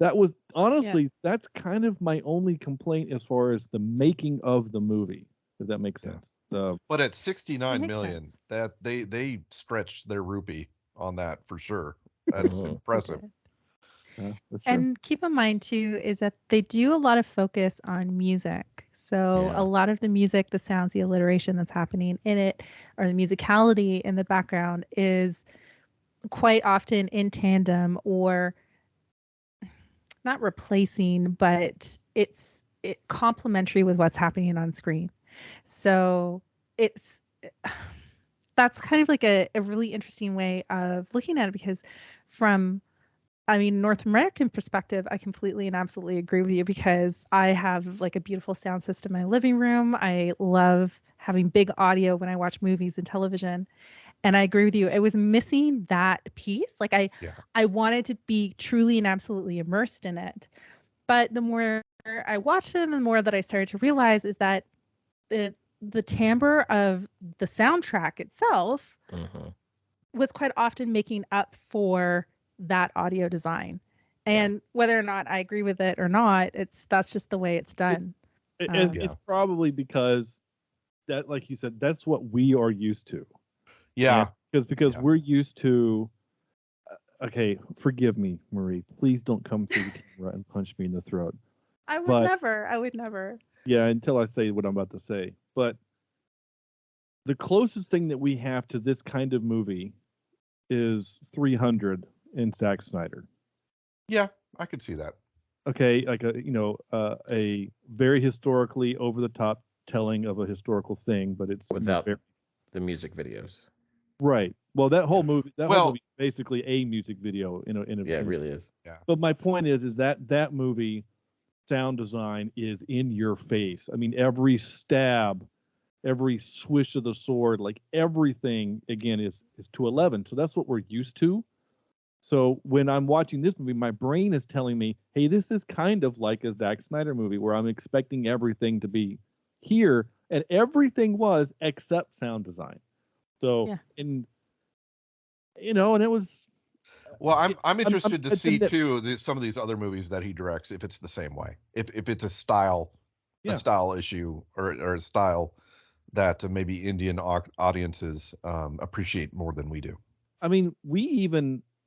that was honestly that's kind of my only complaint as far as the making of the movie, if that makes sense. But at 69 million, that they stretched their rupee on that for sure. That's impressive. And keep in mind too is that they do a lot of focus on music. So a lot of the music, the sounds, the alliteration that's happening in it, or the musicality in the background is quite often in tandem or not replacing, but it's complementary with what's happening on screen. So that's kind of like a really interesting way of looking at it, because from North American perspective, I completely and absolutely agree with you, because I have like a beautiful sound system in my living room. I love having big audio when I watch movies and television. And I agree with you. It was missing that piece. Like I wanted to be truly and absolutely immersed in it. But the more I watched it, the more that I started to realize is that the timbre of the soundtrack itself was quite often making up for that audio design. And whether or not I agree with it or not, that's just the way it's done. It's probably because that, like you said, that's what we are used to. Yeah. Because we're used to, okay, forgive me, Marie. Please don't come through the camera and punch me in the throat. I would never. Yeah, until I say what I'm about to say. But the closest thing that we have to this kind of movie is 300 in Zack Snyder. Yeah, I could see that. Okay, like a very historically over the top telling of a historical thing, but it's without the music videos. Right. Well, that whole movie is basically a music video in a it really is. Yeah. But my point is that movie sound design is in your face. I mean, every stab, every swish of the sword, like everything again is to 11. So that's what we're used to. So when I'm watching this movie, my brain is telling me, hey, this is kind of like a Zack Snyder movie where I'm expecting everything to be here, and everything was except sound design. So and it was. Well, I'm interested to see too some of these other movies that he directs, if it's the same way, if it's a style issue or a style that maybe Indian audiences appreciate more than we do. I mean,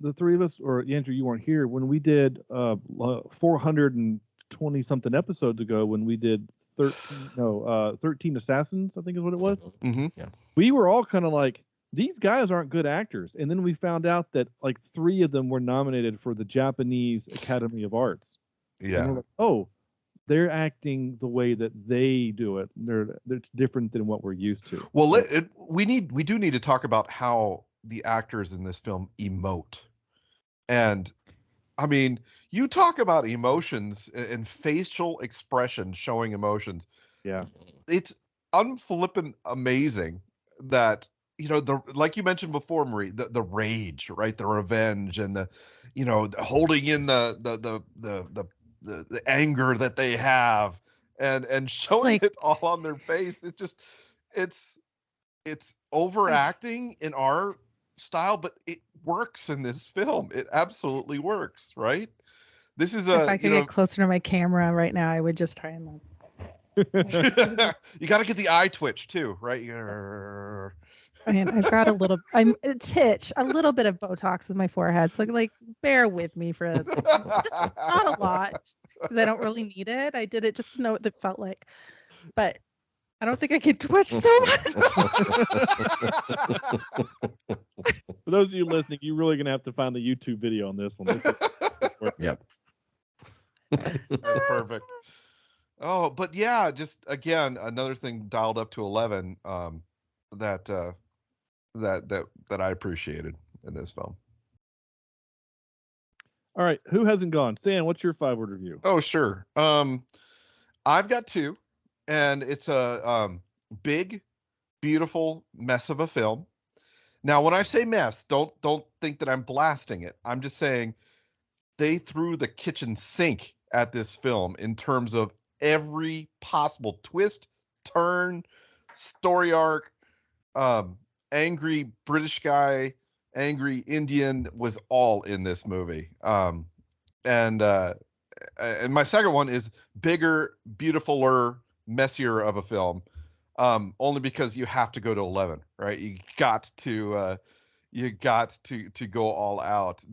the three of us, or Andrew, you weren't here when we did 420 something episodes ago when we did 13 Assassins, I think is what it was. Mm-hmm. Yeah. We were all kind of like, these guys aren't good actors. And then we found out that like 3 of them were nominated for the Japanese Academy of Arts. Yeah. And we're like, they're acting the way that they do it. It's different than what we're used to. Well, we do need to talk about how the actors in this film emote. And I mean, you talk about emotions and facial expressions showing emotions. Yeah. It's unflippin' amazing that, like you mentioned before, Marie, the rage, right? The revenge and the holding in the anger that they have and showing it all on their face. It's overacting in our style, but it works in this film. It absolutely works, right? This is if I could get closer to my camera right now, I would just try and you got to get the eye twitch too, right? I mean, I've got a little bit of Botox in my forehead, so like bear with me for just not a lot, because I don't really need it. I did it just to know what it felt like, but I don't think I can twitch so much. For those of you listening, you're really gonna have to find the YouTube video on this one. Yep. That's perfect. Oh, but yeah, just again another thing dialed up to 11 that I appreciated in this film. All right, who hasn't gone? Stan, what's your 5-word review? Oh, sure. I've got 2, and it's a big, beautiful mess of a film. Now, when I say mess, don't think that I'm blasting it. I'm just saying they threw the kitchen sink at this film in terms of every possible twist, turn, story arc. Angry British guy, angry Indian was all in this movie. And my second one is bigger, beautifuler, messier of a film. Only because you have to go to 11, right? You got to go all out.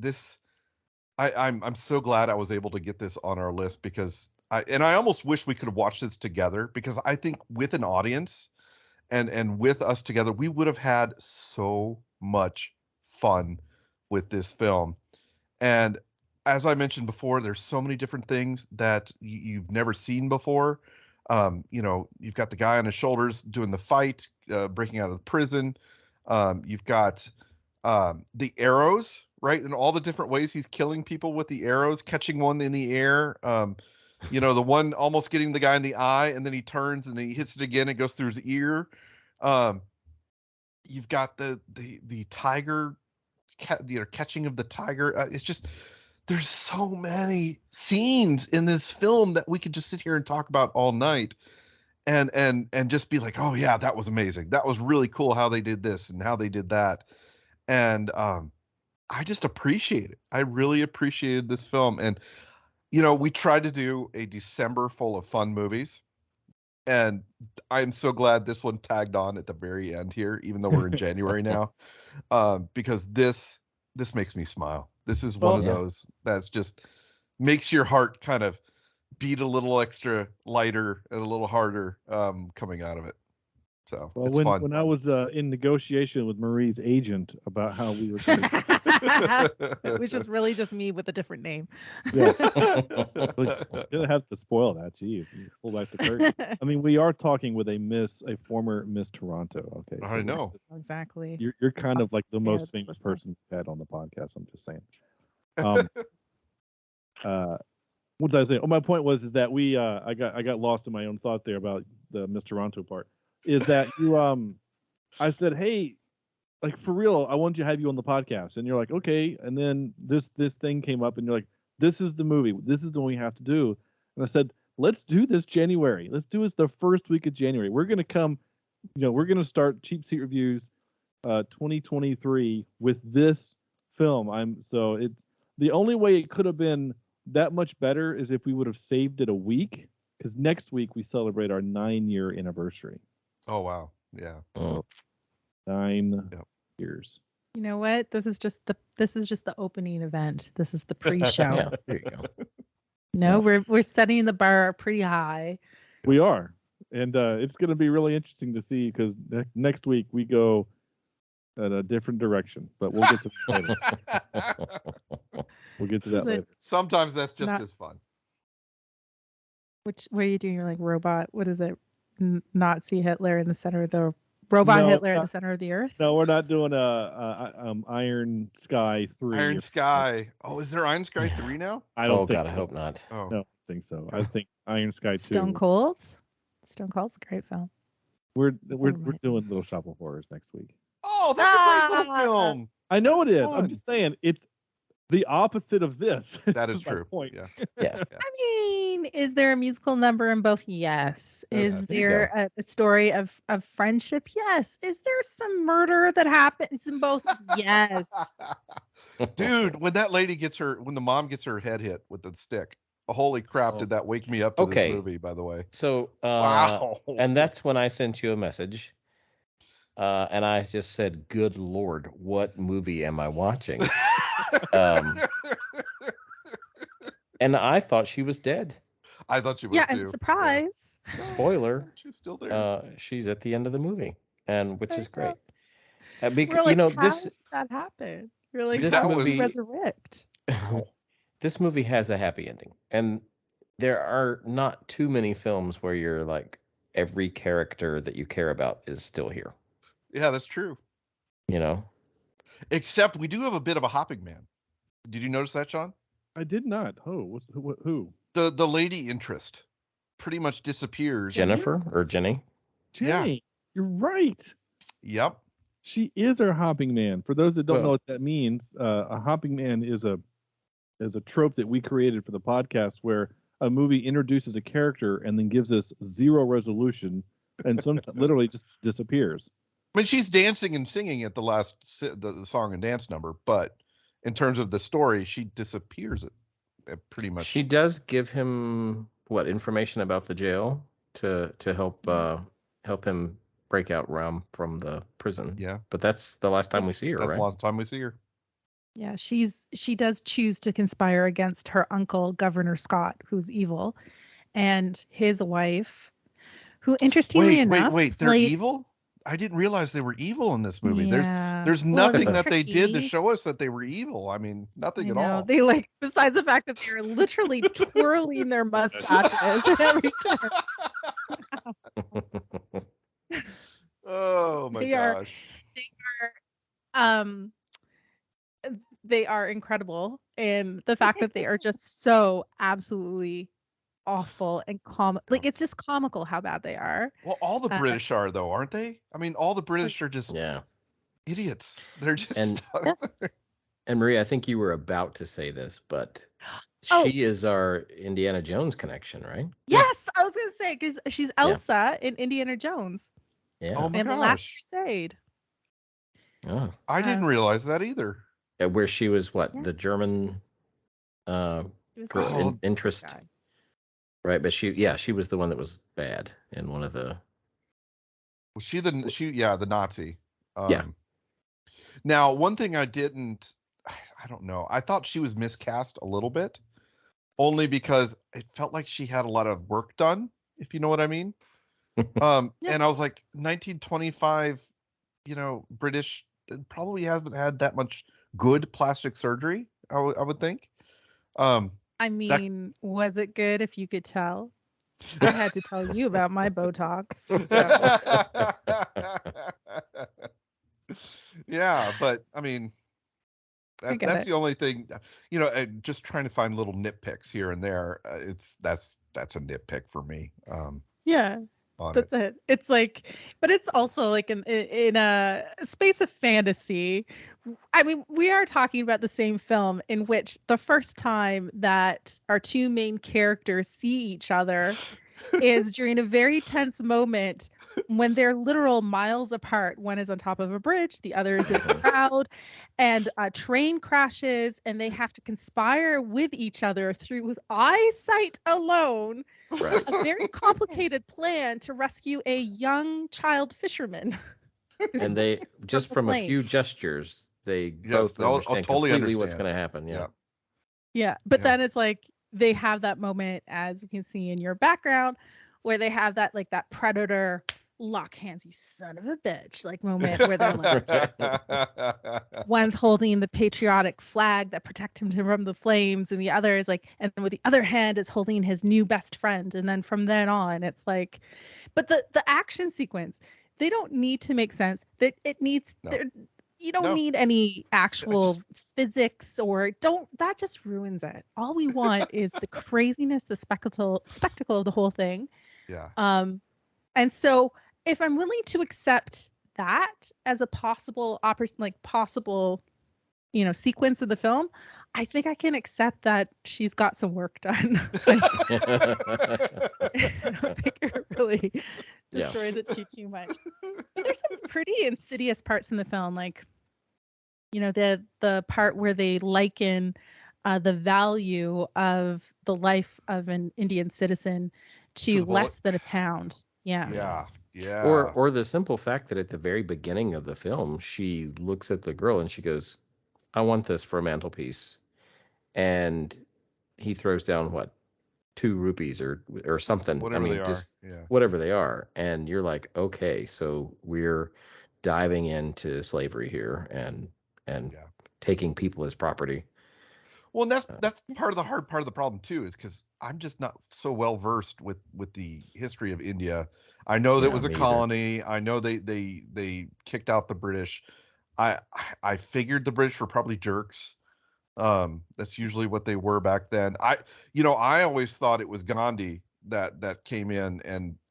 I'm so glad I was able to get this on our list because I almost wish we could have watched this together, because I think with an audience and with us together, we would have had so much fun with this film. And as I mentioned before, there's so many different things that you've never seen before. You've got the guy on his shoulders doing the fight, breaking out of the prison. You've got the arrows, right? And all the different ways he's killing people with the arrows, catching one in the air. The one almost getting the guy in the eye, and then he turns and he hits it again and goes through his ear. You've got the tiger, catching of the tiger. It's just, there's so many scenes in this film that we could just sit here and talk about all night, and just be like, oh yeah, that was amazing. That was really cool how they did this and how they did that. And I just appreciate it. I really appreciated this film. And we tried to do a December full of fun movies, and I'm so glad this one tagged on at the very end here, even though we're in January now, because this makes me smile. This is one of those that's just makes your heart kind of beat a little extra lighter and a little harder coming out of it. So it's fun. When I was in negotiation with Marie's agent about how we were going to... It was just me with a different name. Yeah. Gonna have to spoil that. Jeez, pull back the curtain. I mean, we are talking with a former Miss Toronto. Okay, so I know exactly. You're kind of like the most famous person we've had on the podcast. I'm just saying. What did I say? Oh, my point was that I got lost in my own thought there about the Miss Toronto part. Is that I said, hey, like for real, I want to have you on the podcast, and you're like, okay. And then this thing came up, and you're like, this is the movie, this is the one we have to do. And I said, let's do this January. Let's do it the first week of January. We're gonna come, we're gonna start Cheap Seat Reviews 2023 with this film. It's the only way it could have been that much better is if we would have saved it a week, because next week we celebrate our 9-year anniversary. Oh wow, yeah. 9 years. You know what? This is just the opening event. This is the pre-show. Yeah, there you go. We're setting the bar pretty high. We are, and it's going to be really interesting to see, because next week we go in a different direction. But we'll get to that later. We'll get to that later. Sometimes that's just as fun. What are you doing? You're like robot. What is it? Nazi Hitler in the center of the robot Hitler in the center of the earth? No, we're not doing Iron Sky 3. Iron Sky. Oh, is there Iron Sky 3 now? I don't think I hope not. Oh. No, I don't think so. I think Iron Sky 2. Stone Cold's a great film. We're doing Little Shop of Horrors next week. Oh, that's a great little film. I know it is. I'm just saying it's the opposite of this. That is true. Point. Yeah. I mean, is there a musical number in both? Yes. Is there a story of friendship? Yes. Is there some murder that happens in both? Yes. Dude, when the mom gets her head hit with the stick, holy crap, did that wake me up to this movie, by the way. So, wow. And that's when I sent you a message. And I just said, good Lord, what movie am I watching? And I thought she was dead. I thought she was too. Yeah, and surprise. Yeah. Spoiler. She's still there. She's at the end of the movie, which is great. Because how did that happen? You're like, this movie resurrect. This movie has a happy ending, and there are not too many films where you're like, every character that you care about is still here. Yeah, that's true. Except we do have a bit of a hopping man. Did you notice that, Sean? I did not. Who? The lady interest pretty much disappears. Jennifer or Jenny? Jenny, yeah. You're right. Yep. She is our hopping man. For those that don't know what that means, a hopping man is a trope that we created for the podcast where a movie introduces a character and then gives us zero resolution and literally just disappears. I mean, she's dancing and singing at the last the song and dance number, but in terms of the story, she disappears pretty much. She does give him information about the jail to help him break out from the prison. Yeah, but that's the last time we see her. That's right? the last time we see her. Yeah, she does choose to conspire against her uncle, Governor Scott, who's evil, and his wife, who interestingly enough, wait, they're evil? I didn't realize they were evil in this movie. Yeah. There's nothing that tricky. they did to show us that they were evil. I mean, nothing at all. They besides the fact that they're literally twirling their mustaches every time. Oh my gosh. They are incredible, and the fact that they are just so absolutely awful and it's just comical how bad they are. Well, all the British are, though, aren't they? I mean, all the British are just idiots. They're just and Marie, I think you were about to say this, but she is our Indiana Jones connection, right? Yes, I was gonna say, because she's Elsa in Indiana Jones. Yeah. Oh my and gosh. The Last Crusade. Oh, I didn't realize that either. Where she was the German interest. God. Right, but she was the one that was bad in one of the. Was she the Nazi? Yeah. Now, one thing I don't know. I thought she was miscast a little bit, only because it felt like she had a lot of work done, if you know what I mean. And I was like, 1925, British probably hasn't had that much good plastic surgery. I would think. I mean, was it good if you could tell? I had to tell you about my Botox. So. Yeah, but I mean, that's the only thing, just trying to find little nitpicks here and there. That's a nitpick for me. Yeah. That's it. It's like, but it's also like in a space of fantasy. I mean, we are talking about the same film in which the first time that our two main characters see each other is during a very tense moment when they're literal miles apart. One is on top of a bridge, the other is in a crowd, and a train crashes, and they have to conspire with each other through eyesight alone. Right. A very complicated plan to rescue a young child fisherman. And they just from a few gestures, they both understand completely what's going to happen. Yeah. But then it's like they have that moment, as you can see in your background, where they have that predator lock hands, you son of a bitch, moment where they're like, one's holding the patriotic flag that protect him from the flames, and the other is and with the other hand is holding his new best friend. And then from then on, it's but the action sequence, they don't need to make sense. That it needs. No. You don't need any actual physics that just ruins it. All we want is the craziness, the spectacle of the whole thing. Yeah. And so if I'm willing to accept that as a possible sequence of the film, I think I can accept that she's got some work done. I don't think it really destroys it too much. But there's some pretty insidious parts in the film, the part where they liken the value of the life of an Indian citizen to less than £1. Yeah. Yeah. Or the simple fact that at the very beginning of the film, she looks at the girl and she goes, "I want this for a mantelpiece," and he throws down 2 rupees or something. Whatever they are, and you're like, okay, so we're diving into slavery here and taking people as property. Well, and that's part of the hard part of the problem too, is because I'm just not so well versed with the history of India. I know that it was a colony. I know they kicked out the British. I figured the British were probably jerks. That's usually what they were back then. I always thought it was Gandhi that came in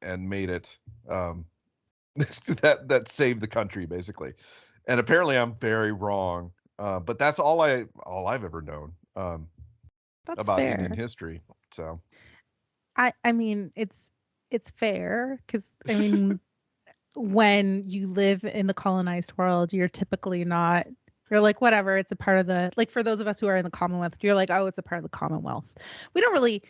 and made it that saved the country basically. And apparently I'm very wrong. But that's all I've ever known about fair. Indian history. So I mean, it's fair because I mean, when you live in the colonized world, you're typically not. You're like, whatever. It's a part of the, like, for those of us who are in the Commonwealth, you're like, oh, it's a part of the Commonwealth. We don't really,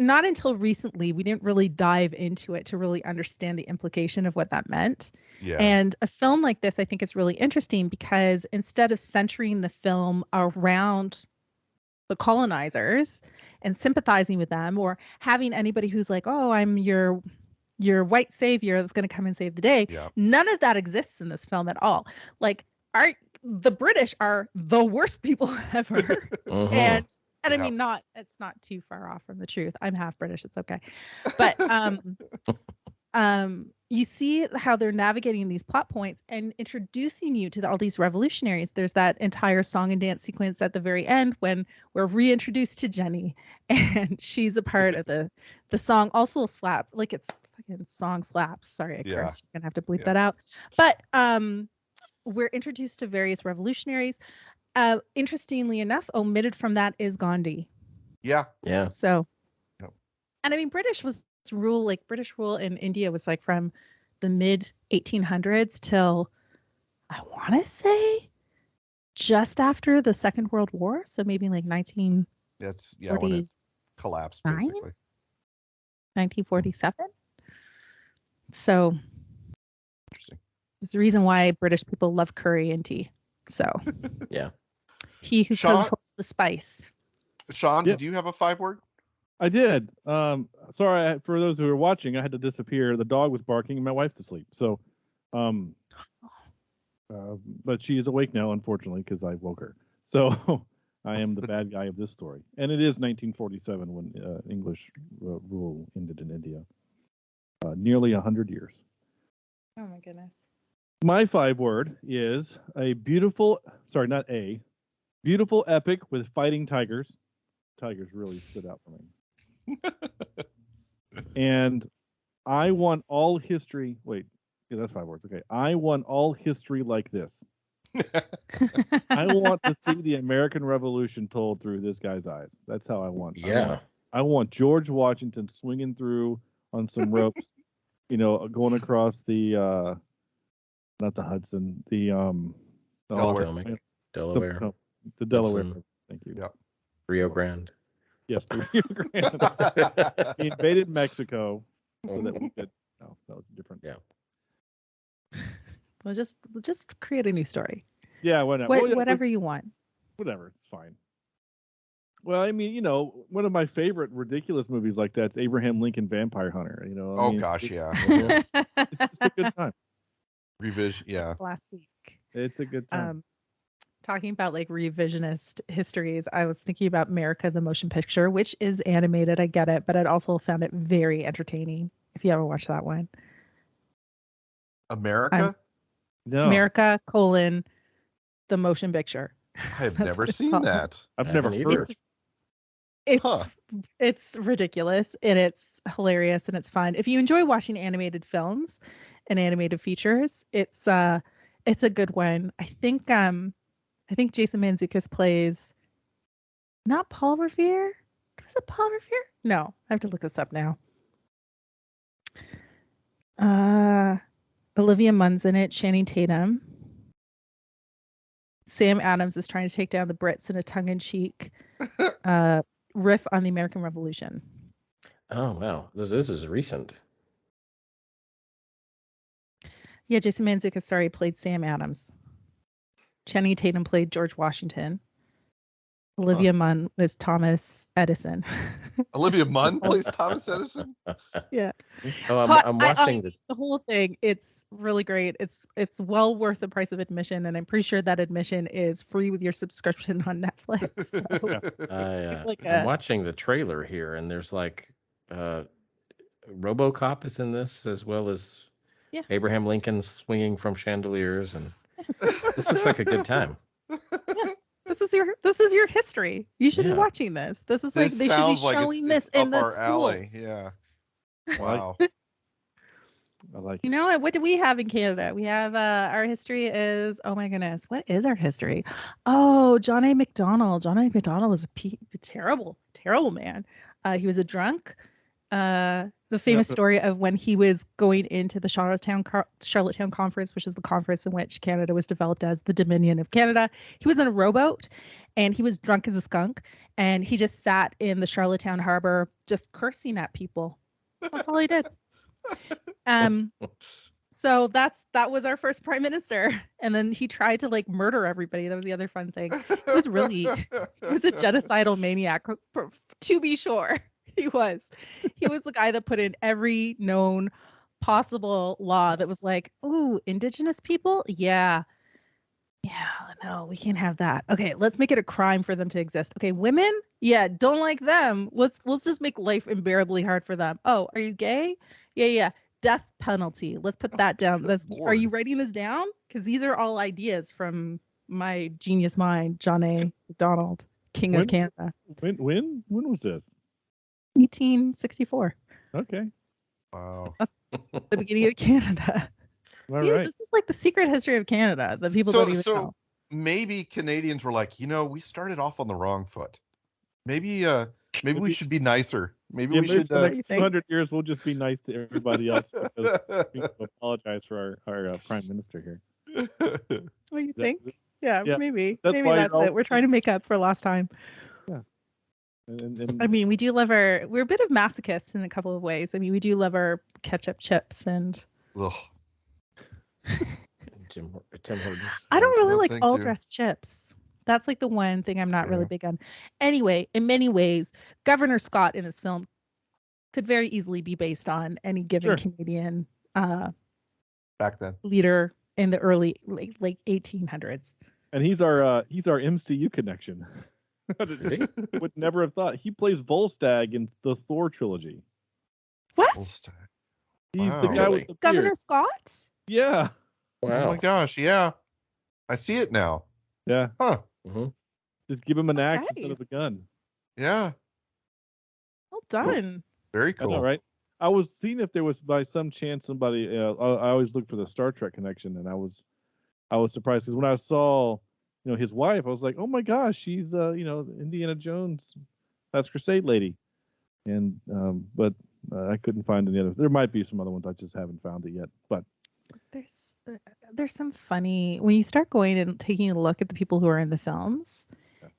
not until recently, we didn't really dive into it to really understand the implication of what that meant. Yeah. And a film like this, I think, is really interesting because instead of centering the film around the colonizers and sympathizing with them, or having anybody who's like, oh, I'm your white savior that's going to come and save the day. Yeah. None of that exists in this film at all. Like, the British are the worst people ever. And I mean, it's not too far off from the truth. I'm half British. It's okay. But you see how they're navigating these plot points and introducing you to all these revolutionaries. There's that entire song and dance sequence at the very end when we're reintroduced to Jenny, and she's a part of the song. Also slap, like, it's fucking song slaps. Sorry, I cursed. You're gonna have to bleep that out. But we're introduced to various revolutionaries. Interestingly enough, omitted from that is Gandhi. Yeah. So, and I mean, British rule in India was like from the mid 1800s till, I want to say, just after the Second World War. So maybe like 19. When it collapsed, basically. 1947. So, interesting. There's a reason why British people love curry and tea. So, yeah. He who controls the spice. Sean, did you have a 5-word? I did. Sorry for those who are watching. I had to disappear. The dog was barking and my wife's asleep. So, but she is awake now, unfortunately, because I woke her. So I am the bad guy of this story. And it is 1947 when English rule ended in India. Nearly 100 years. Oh my goodness. My 5-word is beautiful epic with fighting tigers. Tigers really stood out for me. And I want all history. Wait, yeah, that's 5 words. Okay. I want all history like this. I want to see the American Revolution told through this guy's eyes. That's how I want. Yeah. I want George Washington swinging through on some ropes, going across the, not the Hudson, the Delaware. The Delaware. Thank you. Yep. Rio Grande. Yes, the Rio Grande. He invaded Mexico so that we could. No, that was different. Yeah. Well, just create a new story. Yeah, whatever you want. Whatever, it's fine. Well, I mean, one of my favorite ridiculous movies like that's Abraham Lincoln Vampire Hunter. Gosh, yeah. It's just a good time. Classic. It's a good time. Talking about like revisionist histories, I was thinking about America the Motion Picture, which is animated. I get it, but I'd also found it very entertaining. If you ever watched that one. America? No. America, the Motion Picture. I have never seen that. I've never heard. It's ridiculous and it's hilarious and it's fun. If you enjoy watching animated films and animated features, it's a good one. I think Jason Mantzoukas plays not Paul Revere. Was it Paul Revere? No, I have to look this up now. Olivia Munn's in it. Channing Tatum. Sam Adams is trying to take down the Brits in a tongue-in-cheek riff on the American Revolution. Oh wow, this is recent. Yeah, Jason Mantzoukas, played Sam Adams. Channing Tatum played George Washington. Olivia Munn was Thomas Edison. Olivia Munn plays Thomas Edison? Yeah. Oh, I'm watching the whole thing. It's really great. It's well worth the price of admission, and I'm pretty sure that admission is free with your subscription on Netflix. So. I'm watching the trailer here, and there's like RoboCop is in this as well as Abraham Lincoln swinging from chandeliers, and this looks like a good time. Yeah. This is your history. You should be watching this. This is like they should be showing this in the schools. Alley. Yeah. Wow. I like. You know what? What do we have in Canada? We have our history is, oh my goodness, what is our history? Oh, John A. Macdonald. John A. Macdonald was a terrible man. He was a drunk. The famous story of when he was going into the Charlottetown Conference, which is the conference in which Canada was developed as the Dominion of Canada. He was in a rowboat and he was drunk as a skunk, and he just sat in the Charlottetown harbor just cursing at people. That's all he did. So that was our first prime minister, and then he tried to like murder everybody. That was the other fun thing. He was a genocidal maniac, to be sure. He was the guy that put in every known possible law that was like, ooh, indigenous people, no, we can't have that. Okay, let's make it a crime for them to exist. Okay, women, don't like them. Let's just make life unbearably hard for them. Oh, are you gay? Yeah. Death penalty. Let's put that down. Are you writing this down? Because these are all ideas from my genius mind, John A. Macdonald, King of Canada. When was this? 1864. Okay. Wow. That's the beginning of Canada. See, right. This is like the secret history of Canada that people don't even know. Maybe Canadians were like, we started off on the wrong foot. Maybe we should be nicer. Maybe we should. For the next 200 years, we'll just be nice to everybody else because we apologize for our prime minister here. What do you think? Yeah, maybe. That's maybe that's it. We're trying to make up for lost time. Yeah. I mean, we do love we're a bit of masochists in a couple of ways. I mean, we do love our ketchup chips and. Ugh. Tim Hortons. I don't really like all dressed chips. That's like the one thing I'm not really big on. Anyway, in many ways, Governor Scott in this film could very easily be based on any given Canadian back then leader in the early like 1800s. And he's our MCU connection. Would never have thought. He plays Volstagg in the Thor trilogy. What? Volstagg. He's the guy with the Governor beard. Scott? Yeah. Wow. Oh my gosh, yeah. I see it now. Yeah. Huh. Mm-hmm. Just give him an axe instead of a gun. Yeah. Well done. Very cool. I know, right? I was seeing if there was by some chance somebody. I always look for the Star Trek connection, and I was surprised because when I saw, his wife, I was like, oh my gosh, she's Indiana Jones, Last Crusade lady, and but I couldn't find any others. There might be some other ones, I just haven't found it yet. But there's some funny when you start going and taking a look at the people who are in the films.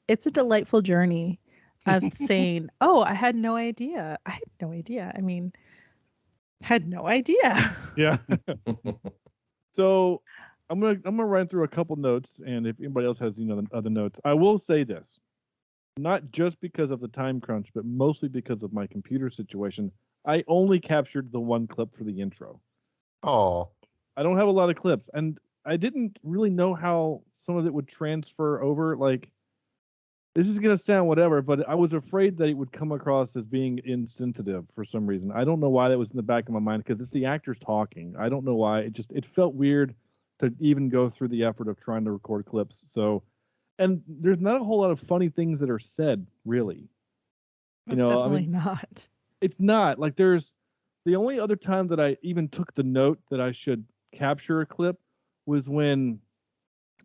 It's a delightful journey of saying, "Oh, I had no idea. I mean, had no idea." Yeah. So I'm gonna run through a couple notes, and if anybody else has other notes, I will say this: not just because of the time crunch, but mostly because of my computer situation. I only captured the one clip for the intro. Oh. I don't have a lot of clips, and I didn't really know how some of it would transfer over. Like, this is going to sound whatever, but I was afraid that it would come across as being insensitive for some reason. I don't know why that was in the back of my mind, because it's the actors talking. I don't know why. It felt weird to even go through the effort of trying to record clips. So, and there's not a whole lot of funny things that are said, really. It's definitely not. It's not. Like, there's the only other time that I even took the note that I should capture a clip was when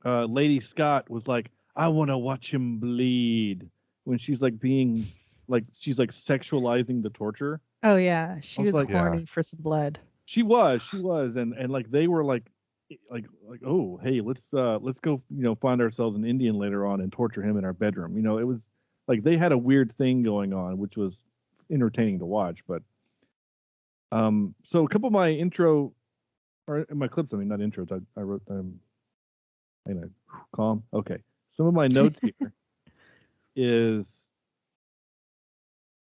Lady Scott was like, I want to watch him bleed, when she's like being like, she's like sexualizing the torture. Oh yeah, she was like, horny for some blood. She was, and like they were like oh hey, let's go find ourselves an Indian later on and torture him in our bedroom. It was like they had a weird thing going on, which was entertaining to watch. But so a couple of my intro or my clips, I mean not intros, I wrote them. Calm. Okay. Some of my notes here is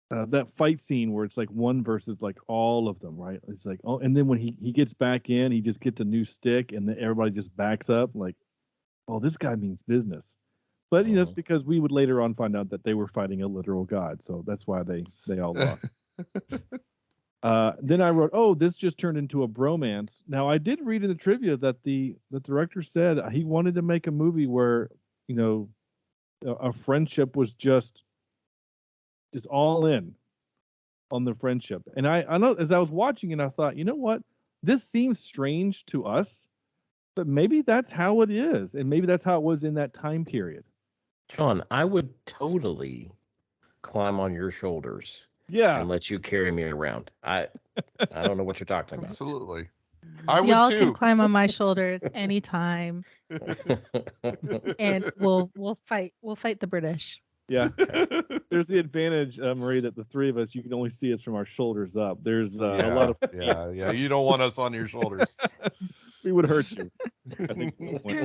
that fight scene where it's like one versus like all of them, right? It's like, oh, and then when he gets back in, he just gets a new stick, and then everybody just backs up, like, oh, this guy means business. But it's because we would later on find out that they were fighting a literal god, so that's why they all lost. Then I wrote, oh, this just turned into a bromance. Now, I did read in the trivia that the director said he wanted to make a movie where, a friendship was just all in on the friendship. And I know as I was watching it, I thought, you know what? This seems strange to us, but maybe that's how it is. And maybe that's how it was in that time period. John, I would totally climb on your shoulders Yeah. and let you carry me around. I don't know what you're talking about. Absolutely. I would Y'all too. can climb on my shoulders anytime, and we'll fight the British. Yeah. There's the advantage, Marie, that the three of us, you can only see us from our shoulders up. There's a lot of yeah. You don't want us on your shoulders. we would hurt you. I think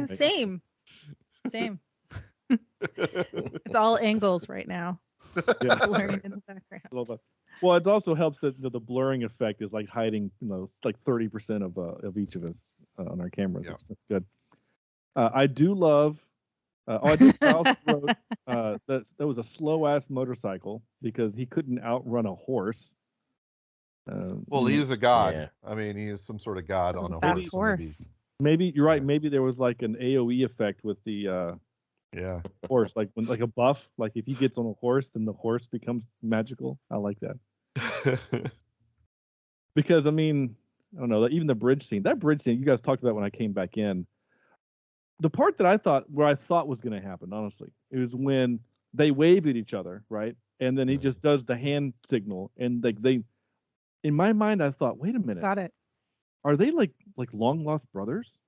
Same. It's all angles right now. Yeah. Blurring in the background. Well, it also helps that the blurring effect is like hiding, it's like 30% of each of us on our cameras. Yeah. That's good. I do love. I also wrote that was a slow ass motorcycle because he couldn't outrun a horse. Well, he is a god. Yeah. I mean, he is some sort of god on a Fast horse. Maybe you're right. Maybe there was like an AOE effect with the horse, like when a buff, like if he gets on a horse, then the horse becomes magical. I like that. Because I mean, I don't know, even that bridge scene you guys talked about when I came back in. The part that I thought was going to happen, honestly, it was when they wave at each other, right? And then he just does the hand signal, and like in my mind, I thought, wait a minute, Got it. are they like long lost brothers?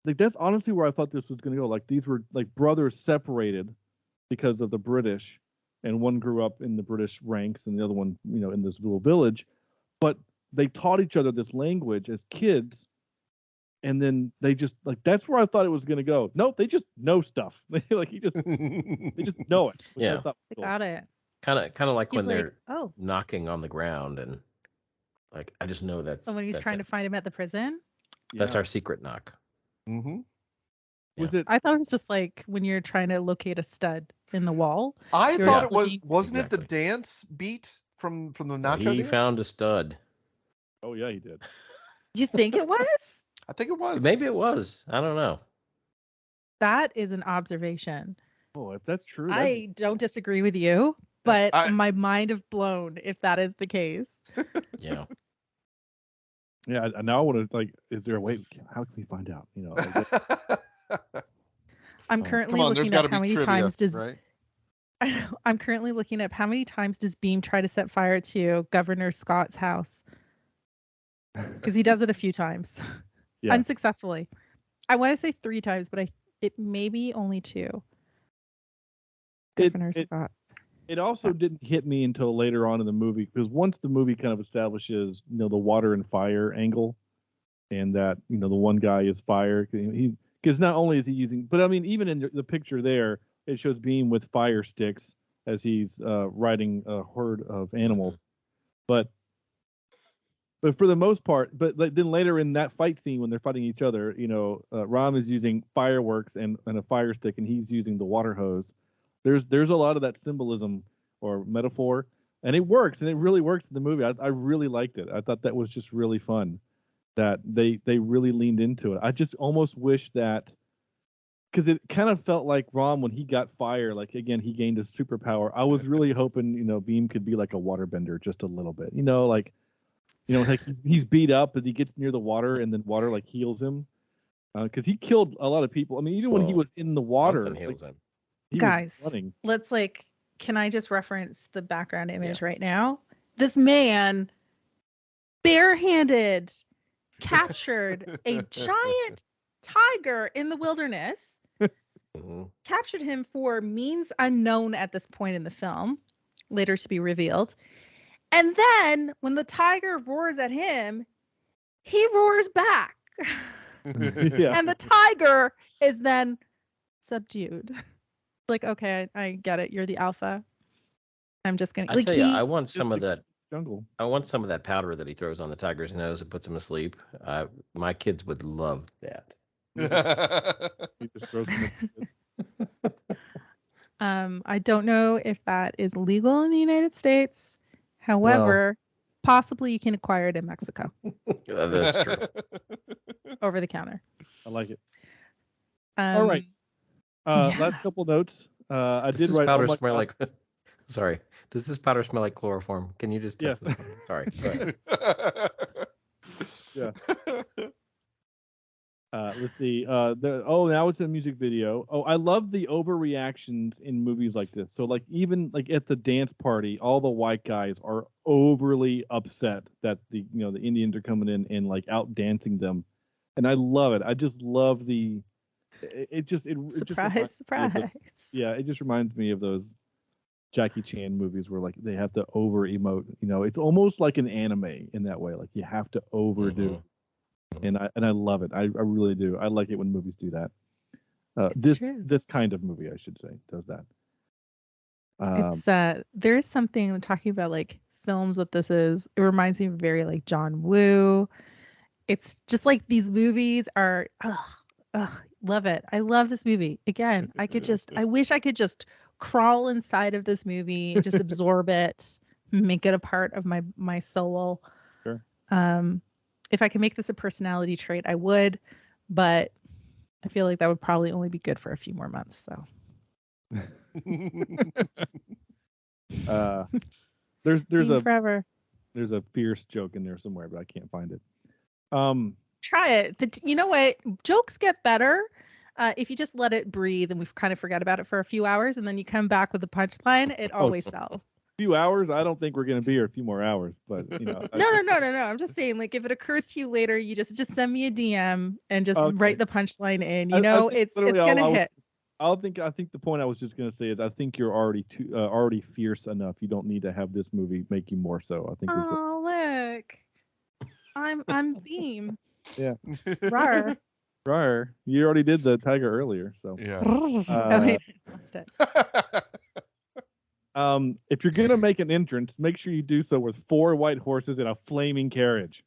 Like that's honestly where I thought this was going to go. Like these were like brothers separated because of the British, and one grew up in the British ranks, and the other one, in this little village, but they taught each other this language as kids. And then they just that's where I thought it was going to go. Nope, they just know stuff. they just know it. Yeah, got it. Kind of like when He's they're oh, knocking on the ground and like I just know that's. So when he was trying to find him at the prison. That's our secret knock. Mm-hmm. Yeah. Was it? I thought it was just like when you're trying to locate a stud in the wall. I thought it was. looking... Wasn't it the Exactly. dance beat from the Nacho? He dance? found a stud. Oh yeah, he did. You think it was? I think it was. Maybe it was. I don't know. That is an observation. Oh, if that's true, I don't disagree with you, but my mind is blown if that is the case. Yeah. Yeah. Now I want to is there a way? How can we find out? I'm currently looking up how many times does. Right? I'm currently looking up how many times does Beam try to set fire to Governor Scott's house? Because he does it a few times. Yeah. Unsuccessfully. I want to say 3 times, but it may be only 2. Governor Scott's. It also didn't hit me until later on in the movie, because once the movie kind of establishes, the water and fire angle, and that the one guy is fire, because not only is he using, but I mean even in the picture there, it shows Beam with fire sticks as he's riding a herd of animals, but for the most part, but then later in that fight scene when they're fighting each other, Ram is using fireworks and a fire stick, and he's using the water hose. There's a lot of that symbolism or metaphor, and it works, and it really works in the movie. I really liked it. I thought that was just really fun that they really leaned into it. I just almost wish that, because it kind of felt like Ram when he got fire, like again he gained his superpower. I was really hoping Beam could be like a waterbender just a little bit, like he's beat up as he gets near the water, and then water like heals him, because he killed a lot of people. I mean, even when he was in the water, Something heals him. Guys, let's can I just reference the background image right now? This man barehanded captured a giant tiger in the wilderness, captured him for means unknown at this point in the film, later to be revealed. And then when the tiger roars at him, he roars back. Yeah. And the tiger is then subdued. Like, okay, I get it. You're the alpha. I'm just going to... I want some of that jungle. I want some of that powder that he throws on the tiger's nose and puts him asleep. My kids would love that. He just throws them I don't know if that is legal in the United States. However, possibly you can acquire it in Mexico. That's true. Over the counter. I like it. All right. Last couple notes. I did write. Powder smell like? Sorry. Does this powder smell like chloroform? Can you just test this? Sorry. Go ahead. Yeah. Let's see. Now it's a music video. Oh, I love the overreactions in movies like this. So like even like at the dance party, all the white guys are overly upset that the Indians are coming in and like out dancing them, and I love it. I just love surprise. It just reminds me of those Jackie Chan movies where like they have to over emote. It's almost like an anime in that way. Like you have to overdo. Mm-hmm. And I love it. I really do. I like it when movies do that. This kind of movie, I should say, does that. There is something talking about like films that this is. It reminds me of very like John Woo. It's just like these movies are. Love it. I love this movie. Again, I wish I could just crawl inside of this movie and just absorb it, make it a part of my soul. Sure. If I could make this a personality trait, I would, but I feel like that would probably only be good for a few more months. So there's a fierce joke in there somewhere, but I can't find it. Try it. You know what? Jokes get better if you just let it breathe and we kind of forget about it for a few hours, and then you come back with the punchline. It always sells. Few hours? I don't think we're going to be here a few more hours, but No. I'm just saying, like, if it occurs to you later, you just send me a DM and just write the punchline in. It's gonna hit. I think the point I was just going to say is I think you're already fierce enough. You don't need to have this movie make you more so. I think. Look, I'm theme. Yeah. RRR. You already did the tiger earlier, so. Yeah. If you're gonna make an entrance, make sure you do so with 4 white horses and a flaming carriage.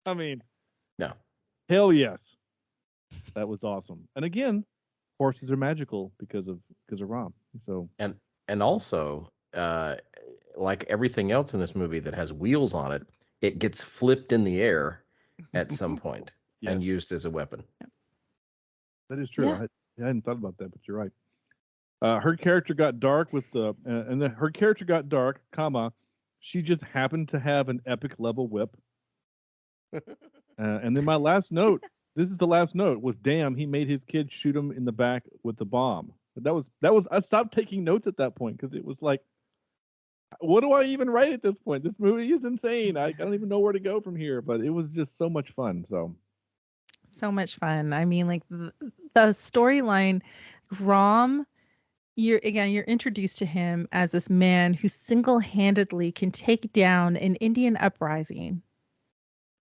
I mean, no. Hell yes. That was awesome. And again, horses are magical because of Rom. So and also, like everything else in this movie that has wheels on it, it gets flipped in the air at some point and used as a weapon. That is true. Yeah. I hadn't thought about that, but you're right. Her character got dark her character got dark, she just happened to have an epic level whip. And then my last note, this is the last note, was damn, he made his kid shoot him in the back with the bomb. That was I stopped taking notes at that point because it was like, what do I even write at this point? This movie is insane. I don't even know where to go from here, but it was just so much fun. So much fun. I mean, like the storyline, Rom, you're introduced to him as this man who single-handedly can take down an Indian uprising.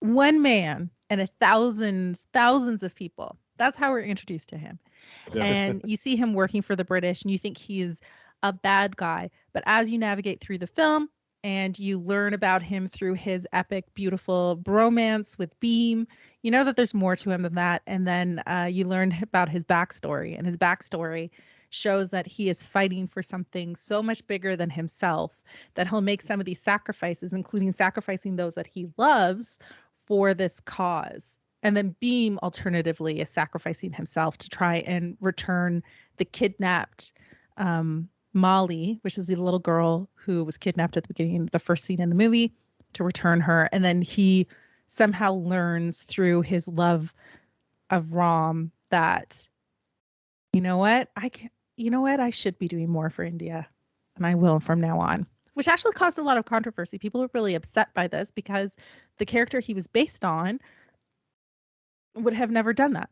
One man and thousands of people. That's how we're introduced to him. Yeah. And you see him working for the British and you think he's a bad guy. But as you navigate through the film and you learn about him through his epic, beautiful bromance with Beam, you know that there's more to him than that. And then you learn about his backstory, and his backstory shows that he is fighting for something so much bigger than himself that he'll make some of these sacrifices, including sacrificing those that he loves for this cause. And then Beam, alternatively, is sacrificing himself to try and return the kidnapped Molly, which is the little girl who was kidnapped at the beginning of the first scene in the movie, to return her. And then he somehow learns through his love of Rom that, I should be doing more for India, and I will from now on, which actually caused a lot of controversy. People were really upset by this because the character he was based on would have never done that.